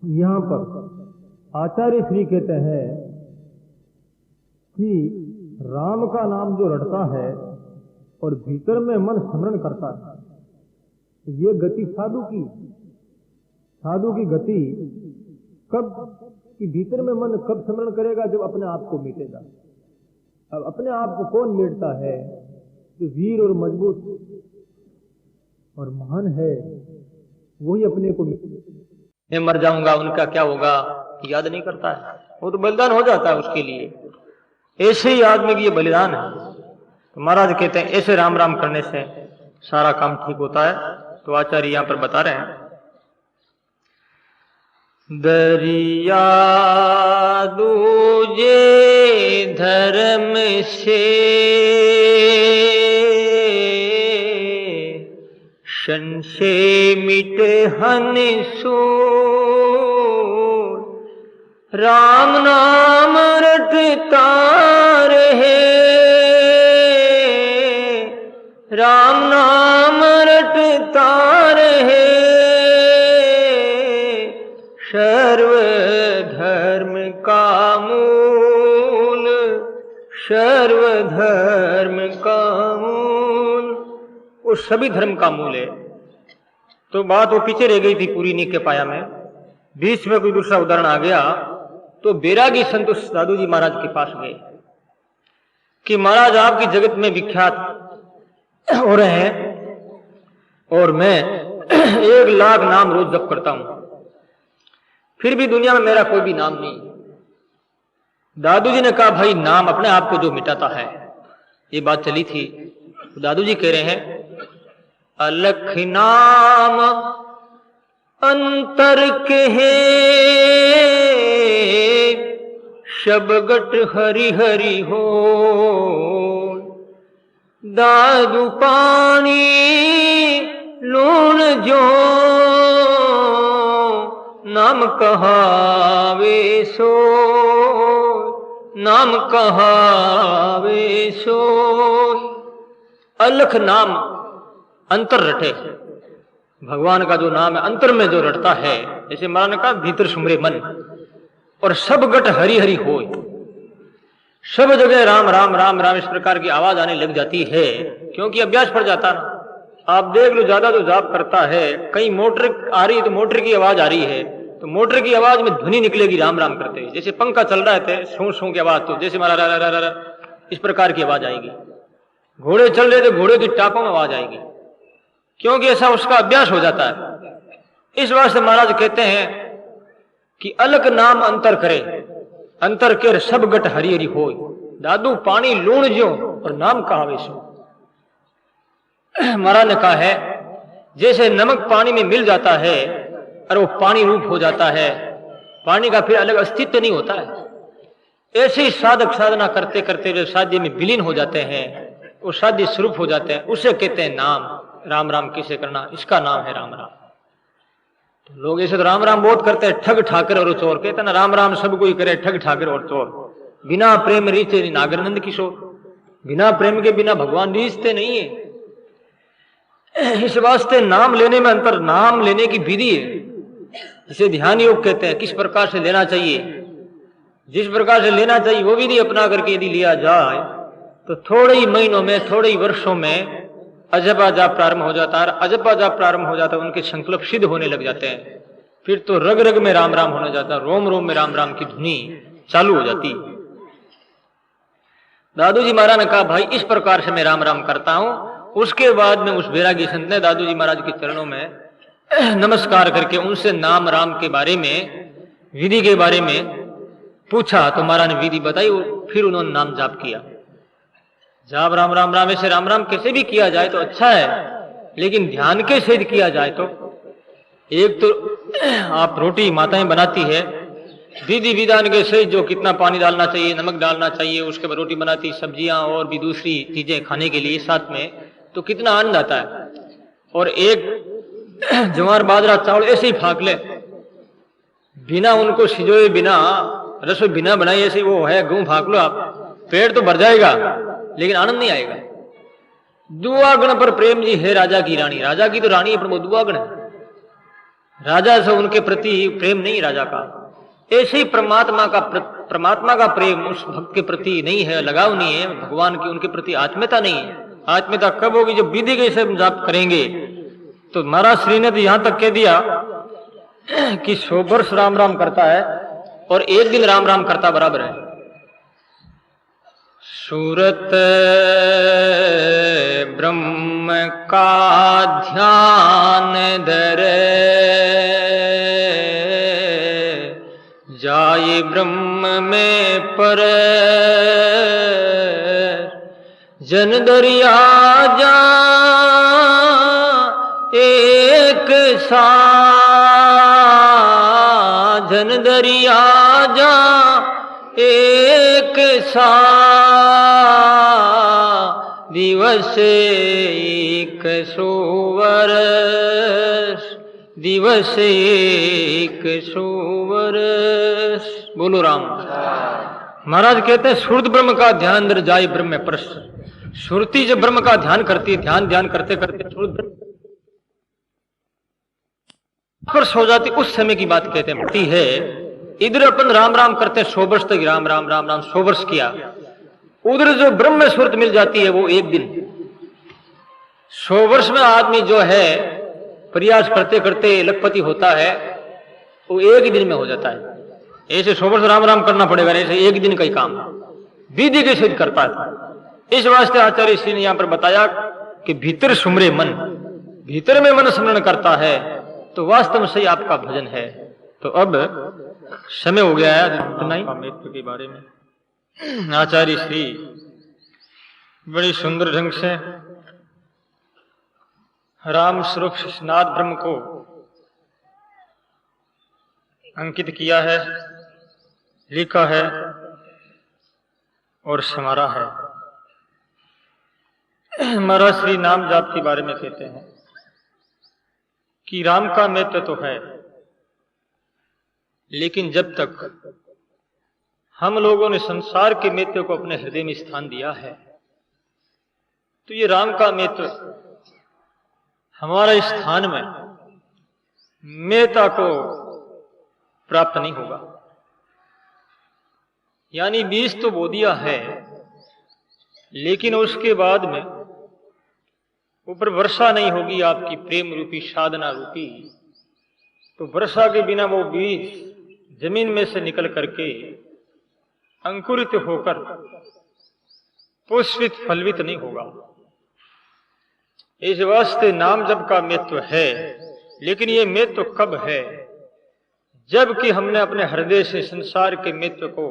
[SPEAKER 1] यहां पर आचार्य श्री कहते हैं कि राम का नाम जो रटता है और भीतर में मन स्मरण करता है, ये गति साधु की गति कब कि भीतर में मन कब स्मरण करेगा? जब अपने आप को मिटेगा। अब अपने आप को कौन मिटता है? जो वीर और मजबूत और महान है वही अपने को
[SPEAKER 2] मैं मर जाऊंगा उनका क्या होगा याद नहीं करता है, वो तो बलिदान हो जाता है उसके लिए। ऐसे ही आदमी की ये बलिदान है। तो महाराज कहते हैं ऐसे राम राम करने से सारा काम ठीक होता है। तो आचार्य यहां पर बता रहे हैं, दरिया दूजे धर्म से संशय मिटे हन सो, राम नाम रटता रहे, राम नाम रटता रहे, सर्व धर्म का मूल, सर्व धर्म का मूल, वो सभी धर्म का मूल है। तो बात वो पीछे रह गई थी पूरी नहीं के पाया में, बीच में कोई दूसरा उदाहरण आ गया। तो बैरागी संत दादू जी महाराज के पास गए कि महाराज आपकी जगत में विख्यात हो रहे हैं और मैं 1 लाख नाम रोज जप करता हूं, फिर भी दुनिया में मेरा कोई भी नाम नहीं। दादू जी ने कहा भाई नाम अपने आप को जो मिटाता है, ये बात चली थी। तो दादू जी कह रहे हैं, अलख नाम अंतर के है, शबगट हरि हरि हो, दादू पानी लूण जो, नाम कहावे सो, नाम कहावे सो। अलख नाम अंतर रटे, भगवान का जो नाम है अंतर में जो रटता है, जैसे महाराज ने कहा भीतर सुमरे मन, और सब गट हरि हरि हो, सब जगह राम राम राम राम इस प्रकार की आवाज आने लग जाती है, क्योंकि अभ्यास पड़ जाता ना। आप देख लो, ज्यादा जो जाप करता है, कहीं मोटर आ रही है तो मोटर की आवाज आ रही है, तो मोटर की आवाज में ध्वनि निकलेगी राम राम करते हुए। जैसे पंखा चल रहा है सू सू की आवाज, तो जैसे मारा इस प्रकार की आवाज आएगी। घोड़े चल रहे थे, घोड़े की टापों में आवाज आएगी, क्योंकि ऐसा उसका अभ्यास हो जाता है। इस वास्ते महाराज कहते हैं कि अलग नाम अंतर करे, अंतर कर सब गट हरि हरि हो, दादू पानी लूण जो और नाम कहावे सो। महाराज ने कहा है जैसे नमक पानी में मिल जाता है और वो पानी रूप हो जाता है, पानी का फिर अलग अस्तित्व नहीं होता है, ऐसे ही साधक साधना करते करते जो साध्य में विलीन हो जाते हैं, वो साध्य स्वरूप हो जाते हैं, उसे कहते हैं नाम। राम राम किसे करना, इसका नाम है राम राम। तो लोग ऐसे तो राम राम बहुत करते हैं, ठग ठाकर और चोर, कहते हैं ना राम राम सब कोई करे, ठग ठाकर और चोर। बिना प्रेम रीते नागरनंद किशोर, बिना प्रेम के बिना भगवान रीझते नहीं है। इस वास्ते नाम लेने में अंतर, नाम लेने की विधि है, इसे ध्यान योग कहते हैं। किस प्रकार से लेना चाहिए, जिस प्रकार से लेना चाहिए वो विधि अपना करके यदि लिया जाए तो थोड़े ही महीनों में, थोड़े ही वर्षों में अजब जाप प्रारंभ हो जाता है। अजब जाप प्रारंभ हो जाता है, उनके संकल्प सिद्ध होने लग जाते हैं। फिर तो रग रग में राम राम होने जाता है, रोम रोम में राम राम की धुनी चालू हो जाती। दादू जी महाराज ने कहा भाई इस प्रकार से मैं राम राम करता हूं। उसके बाद में उस बैरागी संत ने दादू जी महाराज के चरणों में नमस्कार करके उनसे नाम राम के बारे में, विधि के बारे में पूछा, तो महाराज ने विधि बताई। फिर उन्होंने नाम जाप किया। जाप राम राम राम, ऐसे राम राम कैसे भी किया जाए तो अच्छा है, लेकिन ध्यान के सहित किया जाए तो एक तो आप रोटी माताएं बनाती है, विधि विधान के सहित जो कितना पानी डालना चाहिए, नमक डालना चाहिए, उसके बाद रोटी बनाती, सब्जियां और भी दूसरी चीजें खाने के लिए साथ में, तो कितना आनंद आता है। और एक ज्वार बाजरा चावल ऐसे ही फाक ले, बिना उनको सिजोए, बिना रसोई बिना बनाई, ऐसे वो है गेहूं फाक लो आप, पेट तो भर जाएगा लेकिन आनंद नहीं आएगा। दुआगण पर प्रेम जी है राजा की रानी, राजा की तो रानी है पर वो दुआगण है, राजा से उनके प्रति प्रेम नहीं राजा का। ऐसे ही परमात्मा का प्रेम उस भक्त के प्रति नहीं है, लगाव नहीं है, भगवान की उनके प्रति आत्मीयता नहीं है। आत्मीयता कब होगी, जब विधि के से जाप करेंगे। तो महाराज श्री ने तो यहां तक कह दिया कि 100 वर्ष राम राम करता है और एक दिन राम राम करता बराबर है। सूरत ब्रह्म का ध्यान धरे, जाए ब्रह्म में पर, जन दरिया जा एक सा, जन दरिया जा एक सा, दिवस एक 100 वर्ष, दिवस एक 100 वर्ष। बोलो राम। महाराज कहते हैं सुरत ब्रह्म का ध्यान अंदर जाए ब्रह्म में परस। सुरती जब ब्रह्म का ध्यान करती है, ध्यान करते करते सुरत परस हो जाती, उस समय की बात कहते हैं है। इधर अपन राम राम करते 100 वर्ष तक राम राम राम राम 100 वर्ष किया, उधर जो ब्रह्म सुरत मिल जाती है वो एक दिन। 100 वर्ष में आदमी जो है प्रयास करते करते लखपति होता है, वो एक दिन में हो जाता है। ऐसे 100 वर्ष राम राम करना पड़ेगा, ऐसे एक दिन का ही काम विधि के सिद्ध करता है। इस वास्ते आचार्य श्री ने यहां पर बताया कि भीतर सुमरे मन, भीतर में मन स्मरण करता है तो वास्तव में सही आपका भजन है। तो अब समय हो गया है इतना ही महत्व के बारे में। आचार्य श्री बड़ी सुंदर ढंग से राम स्वरूप नाद ब्रह्म को अंकित किया है, लिखा है और संवारा है। महाराज श्री नाम जाप के बारे में कहते हैं कि राम का महत्व तो है, लेकिन जब तक हम लोगों ने संसार के महत्व को अपने हृदय में स्थान दिया है तो ये राम का महत्व हमारा स्थान में महत्ता को प्राप्त नहीं होगा। यानी बीज तो बो दिया है, लेकिन उसके बाद में ऊपर वर्षा नहीं होगी आपकी प्रेम रूपी साधना रूपी, तो वर्षा के बिना वो बीज जमीन में से निकल करके अंकुरित होकर पुष्पित फलवित नहीं होगा। इस वास्ते नाम जप का महत्व है, लेकिन ये महत्व कब है? जबकि हमने अपने हृदय से संसार के महत्व को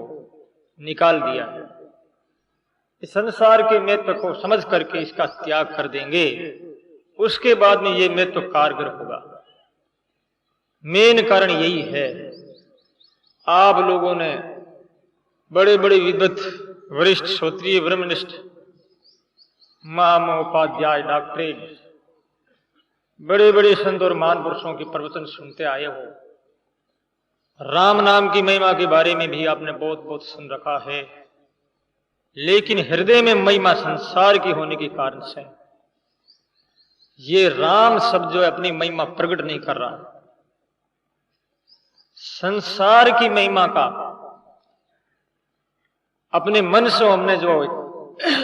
[SPEAKER 2] निकाल दिया है। इस संसार के महत्व को समझ करके इसका त्याग कर देंगे
[SPEAKER 1] उसके बाद में ये महत्व कारगर होगा। मेन कारण यही है, आप लोगों ने बड़े बड़े विद्वत, वरिष्ठ, श्रोत्रिय, ब्रह्मनिष्ठ, महामहोपाध्याय, डॉक्टरेट, बड़े बड़े संत और महान पुरुषों के प्रवचन सुनते आए हो। राम नाम की महिमा के बारे में भी आपने बहुत बहुत सुन रखा है, लेकिन हृदय में महिमा संसार की होने के कारण से ये राम शब्द जो है अपनी महिमा प्रकट नहीं कर रहा। संसार की महिमा का अपने मन से हमने जो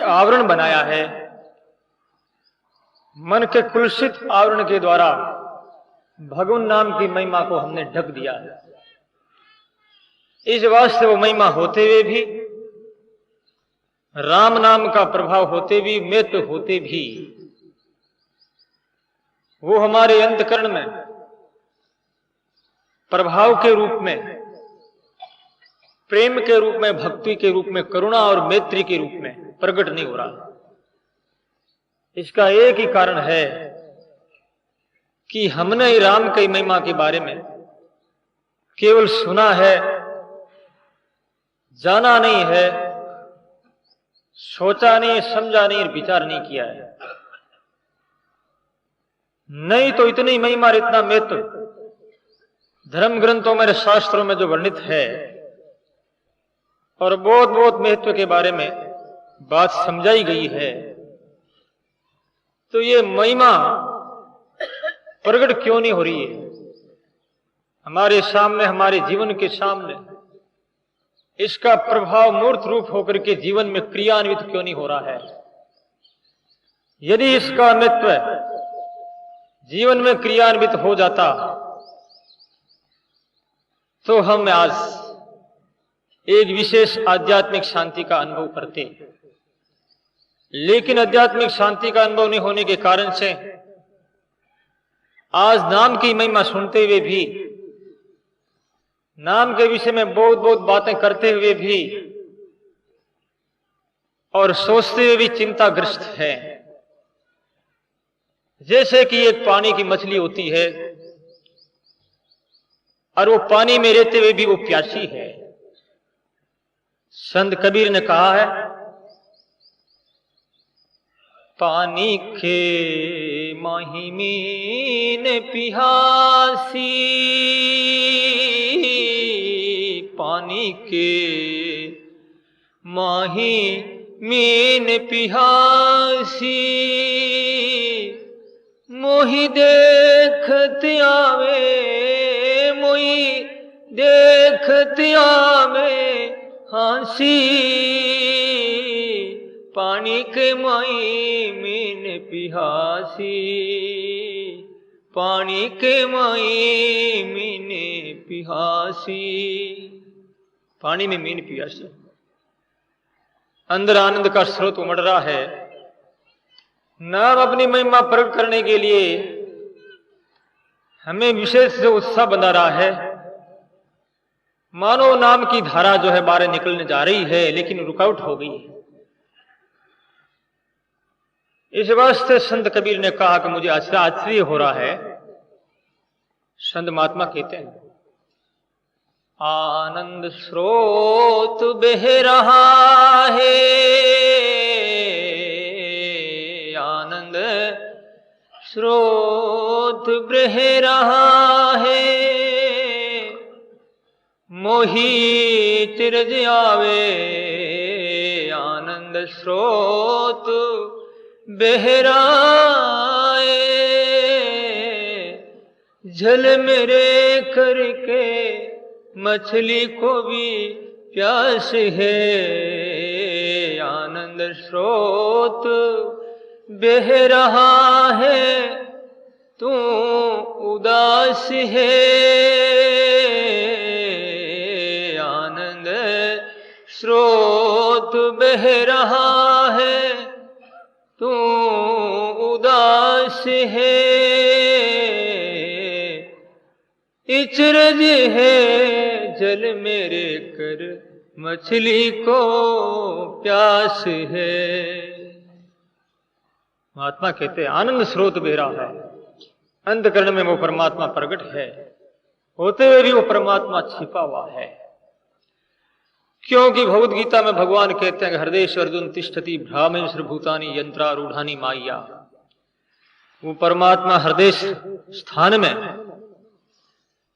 [SPEAKER 1] आवरण बनाया है, मन के कुलसित आवरण के द्वारा भगवान नाम की महिमा को हमने ढक दिया है। इस वास्ते वो महिमा होते हुए भी, राम नाम का प्रभाव होते भी, महत्व होते भी, वो हमारे अंतकरण में प्रभाव के रूप में, प्रेम के रूप में, भक्ति के रूप में, करुणा और मैत्री के रूप में प्रकट नहीं हो रहा। इसका एक ही कारण है कि हमने राम की महिमा के बारे में केवल सुना है, जाना नहीं है, सोचा नहीं, समझा नहीं, विचार नहीं किया है। नहीं तो इतनी महिमा, इतना महत्व धर्म ग्रंथों में, शास्त्रों में जो वर्णित है और बहुत बहुत महत्व के बारे में बात समझाई गई है, तो ये महिमा प्रकट क्यों नहीं हो रही है हमारे सामने, हमारे जीवन के सामने? इसका प्रभाव मूर्त रूप होकर के जीवन में क्रियान्वित क्यों नहीं हो रहा है? यदि इसका महत्व जीवन में क्रियान्वित हो जाता तो हम आज एक विशेष आध्यात्मिक शांति का अनुभव करते। लेकिन आध्यात्मिक शांति का अनुभव नहीं होने के कारण से आज नाम की महिमा सुनते हुए भी, नाम के विषय में बहुत बहुत बातें करते हुए भी और सोचते हुए भी चिंताग्रस्त है। जैसे कि एक पानी की मछली होती है और वो पानी में रहते हुए भी वो प्यासी है। संत कबीर ने कहा है, पानी के माही मीन पिहासी, पानी के माही मीन पिहासी, मोहि देखत आवे, मोहि देखत आवे हंसी, पानी के माई मीन पिहासी, पानी के माई मीन पिहासी। पानी में मीन पियासी, अंदर आनंद का स्रोत उमड़ रहा है। नाम अपनी महिमा प्रकट करने के लिए हमें विशेष जो उत्साह बना रहा है, मानो नाम की धारा जो है बाहर निकलने जा रही है, लेकिन रुकावट हो गई है। इस वास्ते संत कबीर ने कहा कि मुझे आश्चर्य हो रहा है। संत महात्मा कहते हैं, आनंद स्रोत बह रहा है, आनंद स्रोत बह रहा है, मोहि तिरज आवे, आनंद स्रोत बह रहा है, जल मेरे करके मछली को भी प्यास है, आनंद स्रोत बह रहा है, तू उदास है, आनंद स्रोत बह रहा है, तू उदास है, इचरज है जल मेरे कर मछली को प्यास है। महात्मा कहते हैं आनंद स्रोत बेरा है, अंतकरण में वो परमात्मा प्रकट है, होते हुए भी वो परमात्मा छिपा हुआ है। क्योंकि भगवद गीता में भगवान कहते हैं हृदय अर्जुन तिष्ठति भ्रामेश्वर भूतानि यंत्रारूढ़ानि माया। वो परमात्मा हृदय स्थान में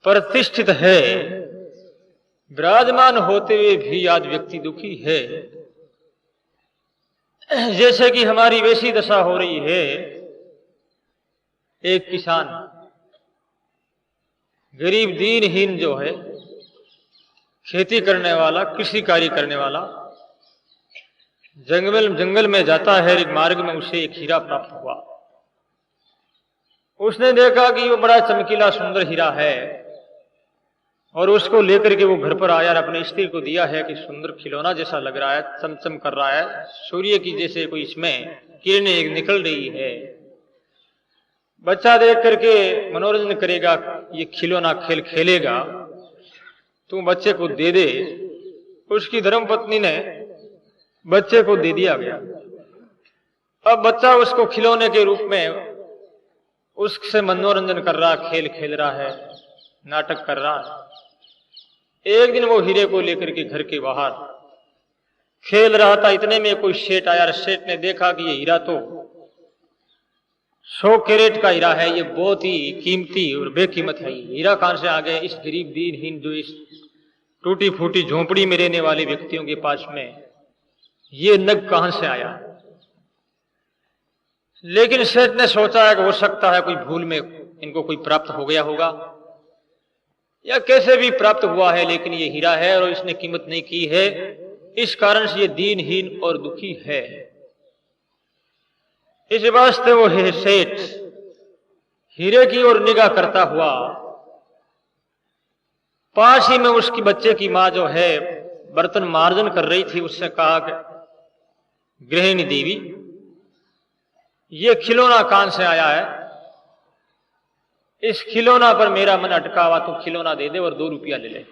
[SPEAKER 1] प्रतिष्ठित है, विराजमान होते हुए भी आज व्यक्ति दुखी है। जैसे कि हमारी वैसी दशा हो रही है। एक किसान गरीब दीनहीन जो है, खेती करने वाला, कृषि कार्य करने वाला, जंगल में जाता है, एक मार्ग में उसे एक हीरा प्राप्त हुआ। उसने देखा कि वो बड़ा चमकीला सुंदर हीरा है और उसको लेकर के वो घर पर आया और अपने स्त्री को दिया है कि सुंदर खिलौना जैसा लग रहा है, चमचम कर रहा है, सूर्य की जैसे कोई इसमें किरणें एक निकल रही है। बच्चा देख करके मनोरंजन करेगा, ये खिलौना खेल खेलेगा, तू बच्चे को दे दे। उसकी धर्मपत्नी ने बच्चे को दे दिया गया। अब बच्चा उसको खिलौने के रूप में उससे मनोरंजन कर रहा, खेल खेल रहा है, नाटक कर रहा है। एक दिन वो हीरे को लेकर के घर के बाहर खेल रहा था, इतने में कोई सेठ आया। सेठ ने देखा कि ये हीरा तो 100 कैरेट का हीरा है, ये बहुत ही कीमती और बेकीमत है। हीरा कहां से आ गया इस गरीब दीनहीन जो इस टूटी फूटी झोंपड़ी में रहने वाले व्यक्तियों के पास में, ये नग कहां से आया? लेकिन सेठ ने सोचा है कि हो सकता है कोई भूल में इनको कोई प्राप्त हो गया होगा या कैसे भी प्राप्त हुआ है, लेकिन ये हीरा है और इसने कीमत नहीं की है, इस कारण से ये दीनहीन और दुखी है। इस वास्ते वो है सेठ हीरे की ओर निगाह करता हुआ पास ही में उसकी बच्चे की मां जो है बर्तन मार्जन कर रही थी, उससे कहा कि गृहिणी देवी, ये खिलौना कहां से आया है? इस खिलौना पर मेरा मन अटका हुआ, तो खिलौना दे दे और 2 रुपया ले ले।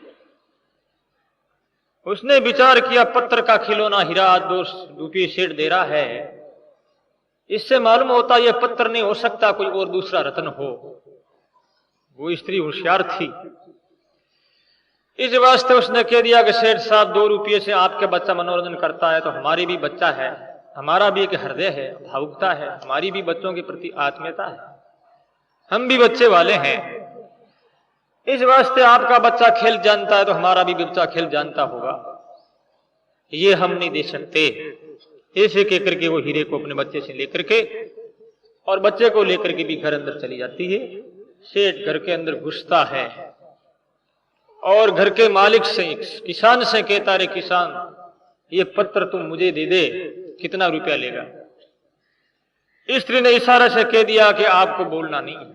[SPEAKER 1] उसने विचार किया, पत्थर का खिलौना हीरा 2 रुपये सेठ दे रहा है, इससे मालूम होता यह पत्थर नहीं हो सकता, कोई और दूसरा रत्न हो। वो स्त्री होशियार थी। इस वास्ते उसने कह दिया कि सेठ साहब 2 रुपये से आपके बच्चा मनोरंजन करता है तो हमारी भी बच्चा है, हमारा भी एक हृदय है, भावुकता है, हमारी भी बच्चों के प्रति आत्मीयता है, हम भी बच्चे वाले हैं। इस वास्ते आपका बच्चा खेल जानता है तो हमारा भी बच्चा खेल जानता होगा, ये हम नहीं दे सकते। ऐसे कहकर के वो हीरे को अपने बच्चे से लेकर के और बच्चे को लेकर के भी घर अंदर चली जाती है। सेठ घर के अंदर घुसता है और घर के मालिक से, किसान से कहता, रे किसान, ये पत्र तुम मुझे दे दे, कितना रुपया लेगा? स्त्री ने इशारा से कह दिया कि आपको बोलना नहीं,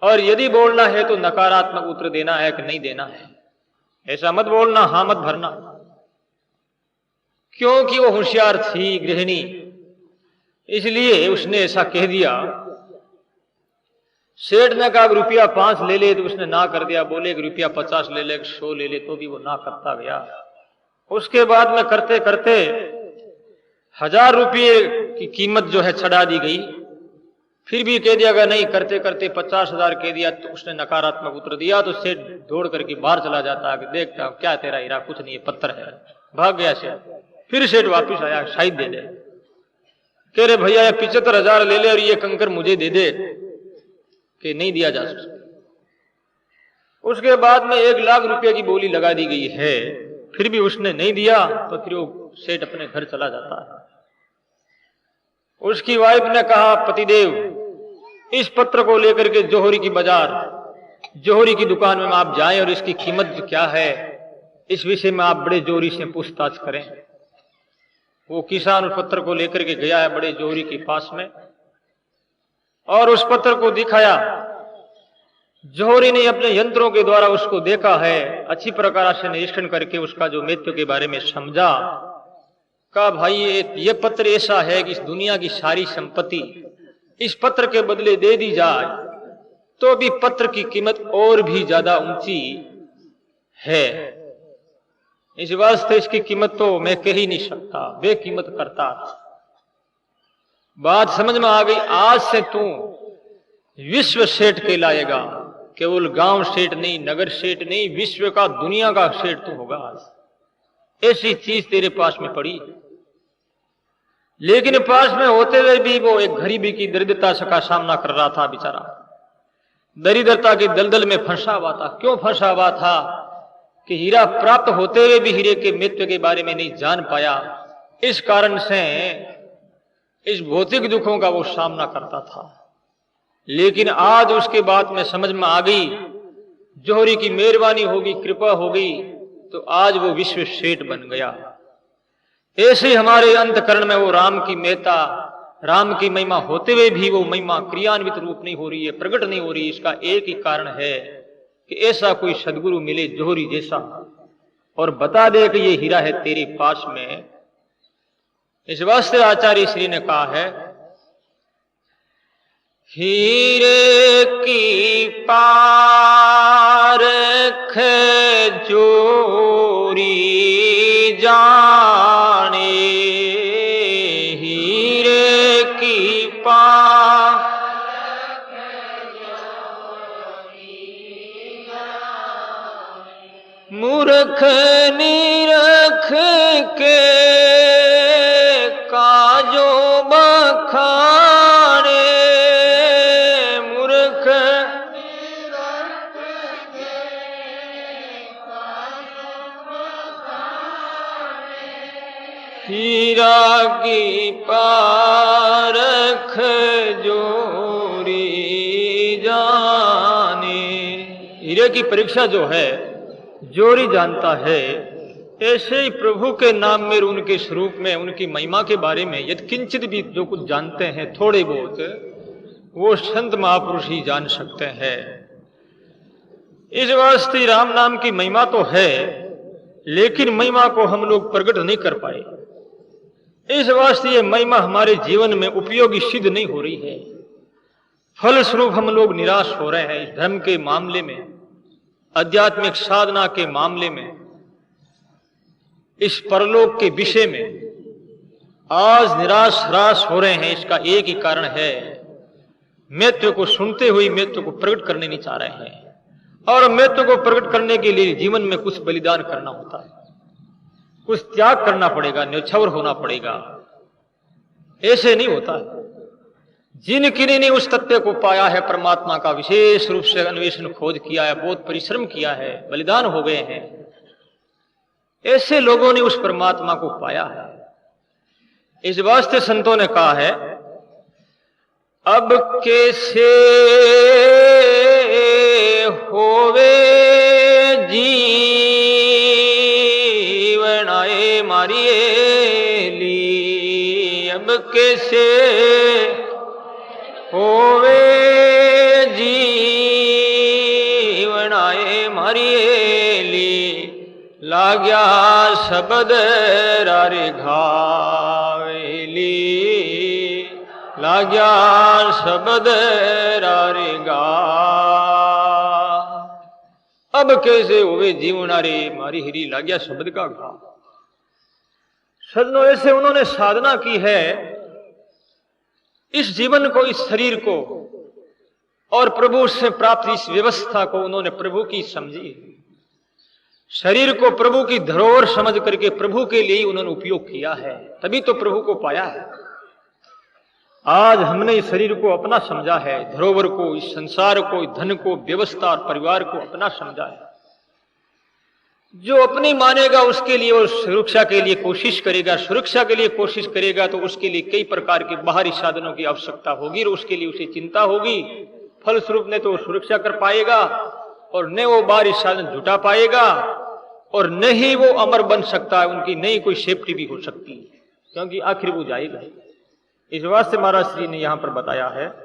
[SPEAKER 1] और यदि बोलना है तो नकारात्मक उत्तर देना है कि नहीं देना है, ऐसा मत बोलना, हां मत भरना। क्योंकि वो होशियार थी गृहिणी, इसलिए उसने ऐसा कह दिया। सेठ ने कहा रुपया 5 ले ले, तो उसने ना कर दिया। बोले कि रुपया 50 ले ले, 100 ले ले, तो भी वो ना करता गया। उसके बाद में करते करते 1000 रुपये की कीमत जो है चढ़ा दी गई। फिर भी कह दिया गया नहीं, करते करते 50,000 कह दिया, तो उसने नकारात्मक उत्तर दिया। तो सेठ दौड़ करके बाहर चला जाता है कि देखता क्या तेरा हीरा, कुछ नहीं है, पत्थर है। भाग गया सेठ। फिर सेठ वापिस आया, शायद दे दे। कह रहे भैया ये 75,000 ले ले और ये कंकर मुझे दे दे, कि नहीं दिया जा सकता। उसके बाद में 1 लाख रुपए की बोली लगा दी गई है, फिर भी उसने नहीं दिया। तो फिर वो सेठ अपने घर चला जाता है। उसकी वाइफ ने कहा, पतिदेव, इस पत्र को लेकर के जौहरी की बाजार, जौहरी की दुकान में आप जाएं और इसकी कीमत क्या है, इस विषय में आप बड़े जोहरी से पूछताछ करें। वो किसान उस पत्र को लेकर के गया है बड़े जौहरी के पास में और उस पत्र को दिखाया। जौहरी ने अपने यंत्रों के द्वारा उसको देखा है, अच्छी प्रकार से निरीक्षण करके उसका जो महत्व के बारे में समझा। कहा भाई ये पत्र ऐसा है कि इस दुनिया की सारी संपत्ति इस पत्र के बदले दे दी जाए तो भी पत्र की कीमत और भी ज्यादा ऊंची है। इस वास्ते इसकी कीमत तो मैं कह ही नहीं सकता, बेकीमत करता। बात समझ में आ गई। आज से तू विश्व सेठ कहलाएगा, केवल गांव सेठ नहीं, नगर सेठ नहीं, विश्व का, दुनिया का सेठ तू होगा। आज ऐसी चीज तेरे पास में पड़ी, लेकिन पास में होते हुए भी वो एक गरीबी की दरिद्रता का सामना कर रहा था बेचारा। दरिद्रता की दलदल में फंसा हुआ था। क्यों फंसा हुआ था? कि हीरा प्राप्त होते हुए भी हीरे के महत्व के बारे में नहीं जान पाया। इस कारण से इस भौतिक दुखों का वो सामना करता था। लेकिन आज उसके बात में समझ में आ गई, जोहरी की मेहरबानी होगी, कृपा होगी, तो आज वो विश्व सेठ बन गया। ऐसे हमारे अंतकरण में वो राम की महत्ता, राम की महिमा होते हुए भी वो महिमा क्रियान्वित रूप नहीं हो रही है, प्रकट नहीं हो रही। इसका एक ही कारण है कि ऐसा कोई सदगुरु मिले जोहरी जैसा और बता दे कि ये हीरा है तेरे पास में। इस वास्ते आचार्य श्री ने कहा है, हीरे की पारख जोरी जाने, हीरे की पारख मूर्ख निरख के काजो बखाने, मूर्ख हीरा की पारख जोरी जाने। हीरे की परीक्षा जो है जोरी जानता है। ऐसे ही प्रभु के नाम में, उनके स्वरूप में, उनकी महिमा के बारे में यदि किंचित भी जो कुछ जानते हैं थोड़े बहुत, वो संत महापुरुष ही जान सकते हैं। इस वास्ते राम नाम की महिमा तो है, लेकिन महिमा को हम लोग प्रकट नहीं कर पाए। इस वास्ते ये महिमा हमारे जीवन में उपयोगी सिद्ध नहीं हो रही है। फलस्वरूप हम लोग निराश हो रहे हैं। इस धर्म के मामले में, आध्यात्मिक साधना के मामले में, इस परलोक के विषय में आज निराश हराश हो रहे हैं। इसका एक ही कारण है, महत्व को सुनते हुए महत्व को प्रकट करने नहीं चाह रहे हैं। और महत्व को प्रकट करने के लिए जीवन में कुछ बलिदान करना होता है, कुछ त्याग करना पड़ेगा, न्यौछावर होना पड़ेगा। ऐसे नहीं होता है। जिन किन्हीं ने उस तत्व को पाया है, परमात्मा का विशेष रूप से अन्वेषण खोज किया है, बहुत परिश्रम किया है, बलिदान हो गए हैं, ऐसे लोगों ने उस परमात्मा को पाया है। इस वास्ते संतों ने कहा है, अब कैसे होवे जीवन आए मारिए ली, अब कैसे होवे जीवन आए मारिए ली, लाग्या शब्द रारे घावेली, लाग्या शब्द रारे गा। अब कैसे होवे जीवन रे मारी हिरी, लाग्या शब्द का घा। सदनों ऐसे उन्होंने साधना की है, इस जीवन को, इस शरीर को और प्रभु से प्राप्त इस व्यवस्था को उन्होंने प्रभु की समझी। शरीर को प्रभु की धरोहर समझ करके प्रभु के लिए उन्होंने उपयोग किया है, तभी तो प्रभु को पाया है। आज हमने इस शरीर को अपना समझा है, धरोहर को, इस संसार को, इस धन को, व्यवस्था और परिवार को अपना समझा है। जो अपनी मानेगा उसके लिए वो सुरक्षा के लिए कोशिश करेगा, सुरक्षा के लिए कोशिश करेगा तो उसके लिए कई प्रकार के बाहरी साधनों की आवश्यकता होगी और उसके लिए उसे चिंता होगी। फलस्वरूप न तो वो सुरक्षा कर पाएगा और न वो बाहरी साधन जुटा पाएगा और न ही वो अमर बन सकता है, उनकी नई कोई सेफ्टी भी हो सकती है, क्योंकि आखिर वो जाएगा। इस वास्ते महाराज श्री ने यहां पर बताया है,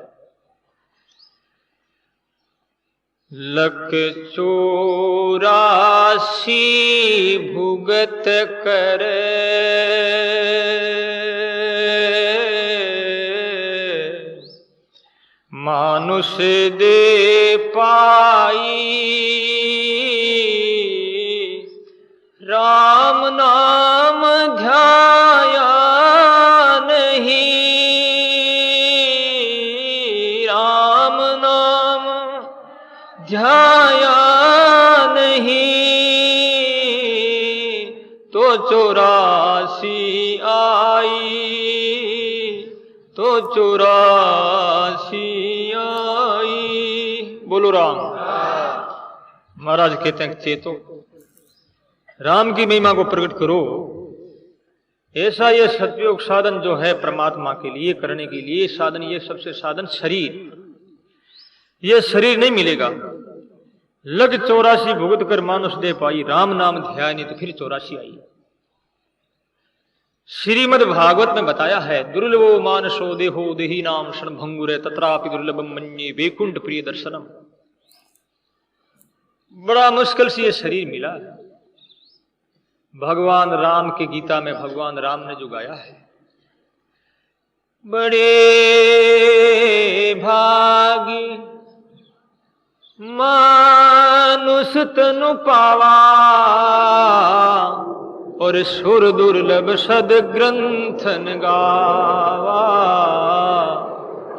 [SPEAKER 1] लक 84 भुगत कर मानुष दे पाई, राम नाम ध्याया नहीं,
[SPEAKER 2] राम नाम ध्याया नहीं, तो 84 आई, तो 84 आई। बोलो राम। महाराज कहते हैं चेतो, राम की महिमा को प्रकट करो। ऐसा ये सतयोग साधन जो है परमात्मा के लिए करने के लिए साधन, ये सबसे साधन शरीर, ये शरीर नहीं मिलेगा। लग 84 भुगत कर मानुष दे पाई, राम नाम ध्याय नहीं तो फिर 84 आई। श्रीमद् भागवत में बताया है, दुर्लभो मानसो देहो देही नाम क्षण भंगुर तत्रापि दुर्लभम मन्ये वैकुंठ प्रिय दर्शनम। बड़ा मुश्किल से ये शरीर मिला है। भगवान राम के गीता में भगवान राम ने जो गाया है, बड़े भागी मानुष तनु पावा, और सुर दुर्लभ सद ग्रंथन गावा,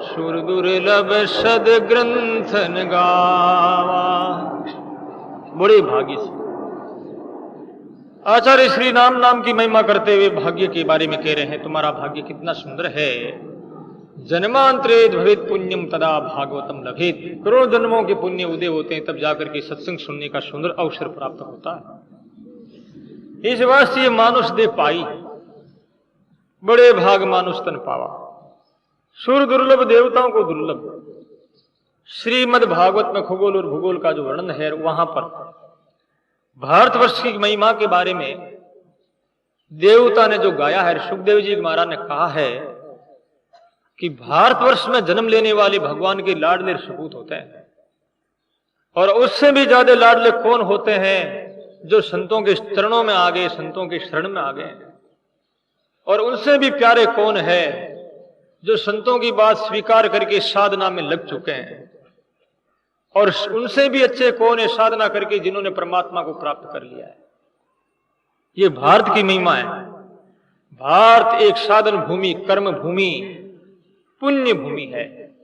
[SPEAKER 2] सुर दुर्लभ सद ग्रंथन गावा। बड़े भागी से आचार्य श्री राम नाम की महिमा करते हुए भाग्य के बारे में कह रहे हैं, तुम्हारा भाग्य कितना सुंदर है। जन्मांतरे भवेत पुण्यम तदा भागवतम लभेत। करोड़ जन्मों के पुण्य उदय होते हैं, तब जाकर के सत्संग सुनने का सुंदर अवसर प्राप्त होता है। इस वास्ते मानुष दे पाई, बड़े भाग मानुष तन पावा। सुर दुर्लभ देवताओं को दुर्लभ। श्रीमद् भागवत में खगोल और भूगोल का जो वर्णन है, वहां पर भारतवर्ष की महिमा के बारे में देवता ने जो गाया है, सुखदेव जी महाराज ने कहा है कि भारतवर्ष में जन्म लेने वाले भगवान के लाडले सपूत होते हैं, और उससे भी ज्यादा लाडले कौन होते हैं? जो संतों के चरणों में आ गए, संतों के शरण में आ गए। और उनसे भी प्यारे कौन है? जो संतों की बात स्वीकार करके साधना में लग चुके हैं। और उनसे भी अच्छे कौन है साधना करके जिन्होंने परमात्मा को प्राप्त कर लिया है। ये भारत की महिमा है। भारत एक साधन भूमि, कर्म भूमि, पुण्य भूमि है।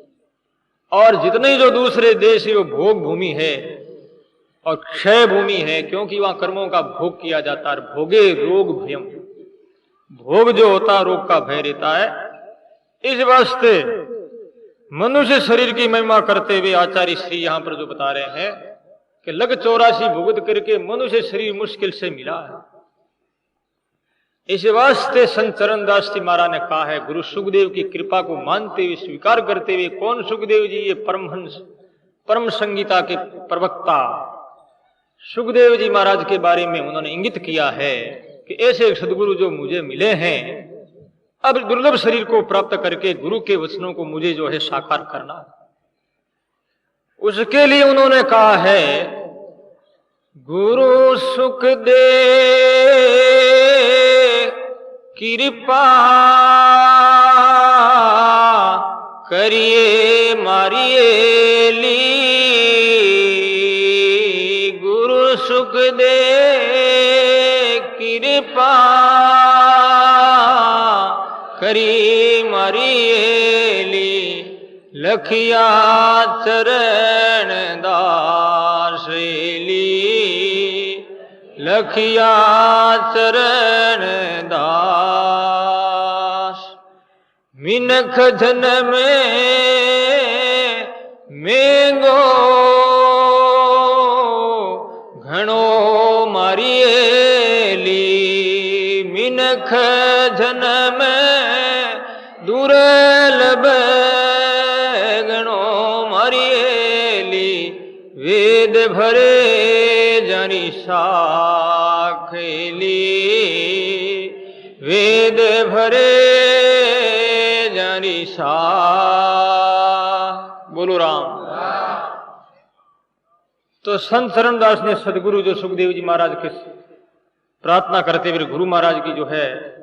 [SPEAKER 2] और जितने जो दूसरे देश है वो भोग भूमि है और क्षय भूमि है, क्योंकि वहां कर्मों का भोग किया जाता है। भोगे रोग भयम, भोग जो होता है रोग का भय रहता है। इस वास्ते मनुष्य शरीर की महिमा करते हुए आचार्य श्री यहां पर जो बता रहे हैं कि लग 84 भुगत करके मनुष्य शरीर मुश्किल से मिला है। इस वास्ते संत चरणदास जी महाराज ने कहा है, गुरु सुखदेव की कृपा को मानते हुए स्वीकार करते हुए, कौन सुखदेव जी? ये परमहंस, परम संगीता के प्रवक्ता सुखदेव जी महाराज के बारे में उन्होंने इंगित किया है कि ऐसे सदगुरु जो मुझे मिले हैं, अब दुर्लभ शरीर को प्राप्त करके गुरु के वचनों को मुझे जो है साकार करना। उसके लिए उन्होंने कहा है, गुरु सुख दे कृपा करिए मारिए ली, गुरु सुख दे कृपा करी मरिएली, लखिया चरण दासली, लखिया चरण दास। मिनख जन में मेंगो घणो मारिएली, मिनख जन में दुर्लभ गणो मारिएली, वेद भरे जनि साखेली, वेद भरे जनि सा। बोलो राम। तो संत चरणदास ने सदगुरु जो सुखदेव जी महाराज के प्रार्थना करते हुए गुरु महाराज की जो है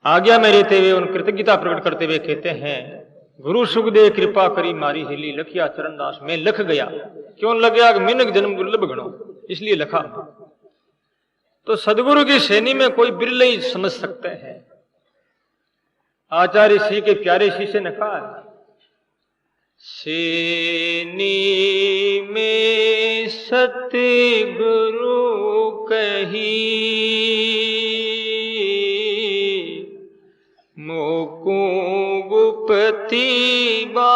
[SPEAKER 2] आज्ञा में रहते हुए उन कृतज्ञता प्रकट करते हुए कहते हैं, गुरु सुखदेव कृपा करी मारी हिली, लखिया चरणदास। मैं लख गया। क्यों लग गया? मिनक जन्म दुर्लभ गणो, इसलिए लखा। तो सदगुरु की श्रेणी में कोई बिरले ही समझ सकते हैं। आचार्य श्री के प्यारे शिष्य ने कहा, सेनी में सतगुरु कही, मोकू गुप्ती बात,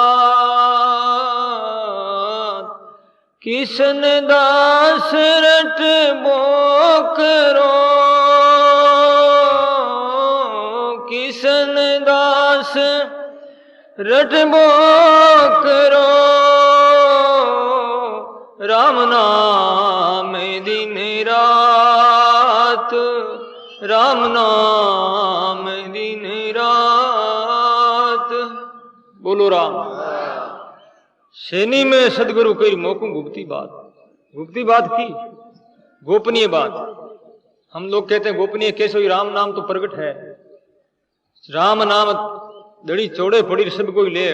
[SPEAKER 2] किसन दास रट बोकरो, किसन दास रटबो करो, राम नाम दिन रात, राम नाम दिन रात। बोलो राम। सेनी में सदगुरु कई मोकू गुप्ती बात, गुप्ती बात की, गोपनीय बात। हम लोग कहते हैं गोपनीय कैसे हुई? राम नाम तो प्रगट है, राम नाम दड़ी चौड़े पड़ी सब कोई ले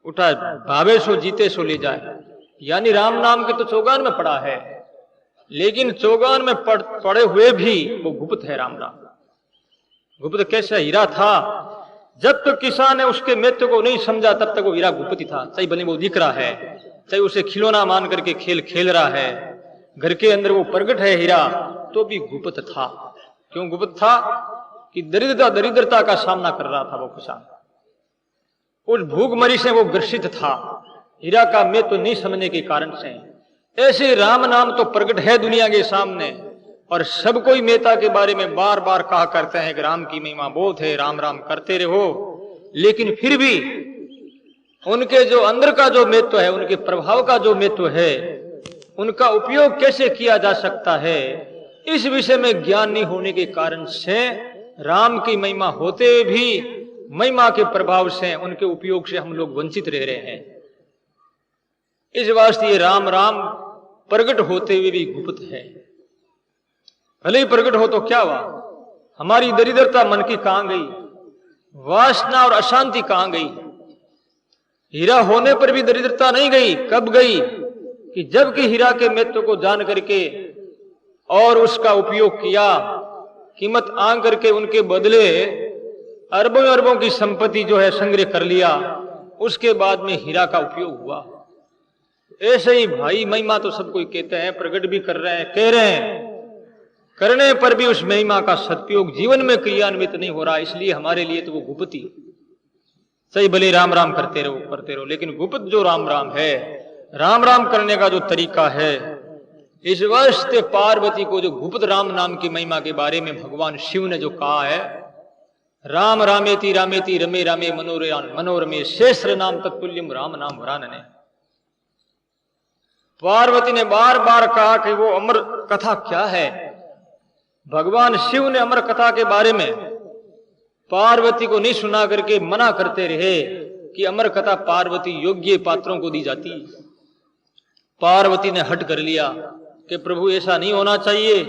[SPEAKER 2] उठा, भावे सो जीते सो ले जाए। यानी राम नाम के तो चौगान में पड़ा है, लेकिन चौगान में पड़े हुए भी वो गुप्त है। राम नाम गुप्त कैसे? हीरा था, जब तक किसान ने उसके महत्व को नहीं समझा तब तक वो हीरा गुप्त ही था। चाहे भले वो दिख रहा है, चाहे उसे खिलौना मान करके खेल खेल रहा है, घर के अंदर वो प्रगट है हीरा, तो भी गुप्त था। क्यों गुप्त था? कि दरिद्रता का सामना कर रहा था वो किसान, उस भूखमरी से वो ग्रसित था, हीरा का मैं तो नहीं समझने के कारण से। ऐसे राम नाम तो प्रगट है दुनिया के सामने, और सब कोई मेहता के बारे में बार बार कहा करते हैं कि राम की महिमा बहुत है, राम राम करते रहो। लेकिन फिर भी उनके जो अंदर का जो महत्व है, उनके प्रभाव का जो महत्व है, उनका उपयोग कैसे किया जा सकता है, इस विषय में ज्ञान नहीं होने के कारण से राम की महिमा होते भी महिमा के प्रभाव से, उनके उपयोग से हम लोग वंचित रह रहे हैं। इस वास्ते ये राम राम प्रकट होते हुए भी गुप्त है। भले ही प्रकट हो तो क्या हुआ? हमारी दरिद्रता मन की कहां गई? वासना और अशांति कहां गई? हीरा होने पर भी दरिद्रता नहीं गई। कब गई? कि जबकि हीरा के महत्व को जान करके और उसका उपयोग किया, कीमत आंक करके उनके बदले अरबों अरबों की संपत्ति जो है संग्रह कर लिया, उसके बाद में हीरा का उपयोग हुआ। ऐसे ही भाई महिमा तो सब कोई कहते हैं, प्रकट भी कर रहे हैं, कह रहे हैं, करने पर भी उस महिमा का सदुपयोग जीवन में क्रियान्वित नहीं हो रहा। इसलिए हमारे लिए तो वो गुप्ती। सही भले राम राम करते रहो, लेकिन गुप्त जो राम राम है, राम राम करने का जो तरीका है, इस वास्ते पार्वती को जो गुप्त राम नाम की महिमा के बारे में भगवान शिव ने जो कहा है, राम रामेति रामेति रमे रामे मनोरमे शेषर नाम तत्तुल्यम राम नाम वरानने। पार्वती ने बार बार कहा कि वो अमर कथा क्या है। भगवान शिव ने अमर कथा के बारे में पार्वती को नहीं सुना करके मना करते रहे कि अमर कथा पार्वती योग्य पात्रों को दी जाती। पार्वती ने हट कर लिया कि प्रभु ऐसा नहीं होना चाहिए,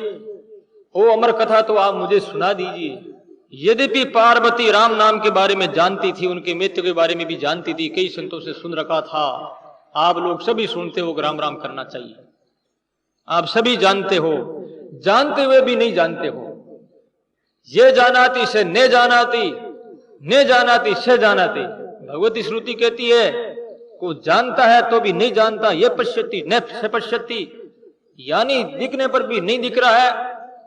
[SPEAKER 2] वो अमर कथा तो आप मुझे सुना दीजिए। यद्यपि पार्वती राम नाम के बारे में जानती थी, उनके महत्व के बारे में भी जानती थी, कई संतों से सुन रखा था। आप लोग सभी सुनते हो कि राम राम करना चाहिए, आप सभी जानते हो, जानते हुए भी नहीं जानते हो। ये जानाती से ने जानाती, ने जानाती से जानाती। भगवती श्रुति कहती है को जानता है तो भी नहीं जानता, ये पश्यति न से पश्यति, यानी दिखने पर भी नहीं दिख रहा है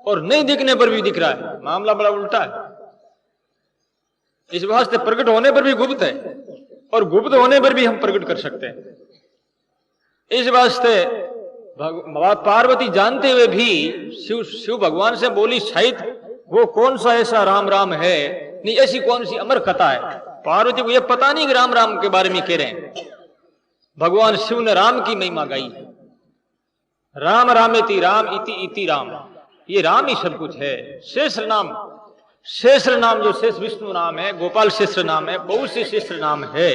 [SPEAKER 2] और नहीं दिखने पर भी दिख रहा है। मामला बड़ा उल्टा है। इस वास्ते प्रकट होने पर भी गुप्त है और गुप्त होने पर भी हम प्रकट कर सकते हैं। इस वास्ते पार्वती जानते हुए भी शिव भगवान से बोली, शायद वो कौन सा ऐसा राम राम है, नहीं ऐसी कौन सी अमर कथा है। पार्वती को यह पता नहीं कि राम राम के बारे में कह रहे हैं। भगवान शिव ने राम की महिमा गाई, राम रामेति राम इति इति राम, ये राम ही सब कुछ है। शेष नाम, शेष नाम जो शेष विष्णु नाम है, गोपाल शेष नाम है, बहुत से शेष नाम है,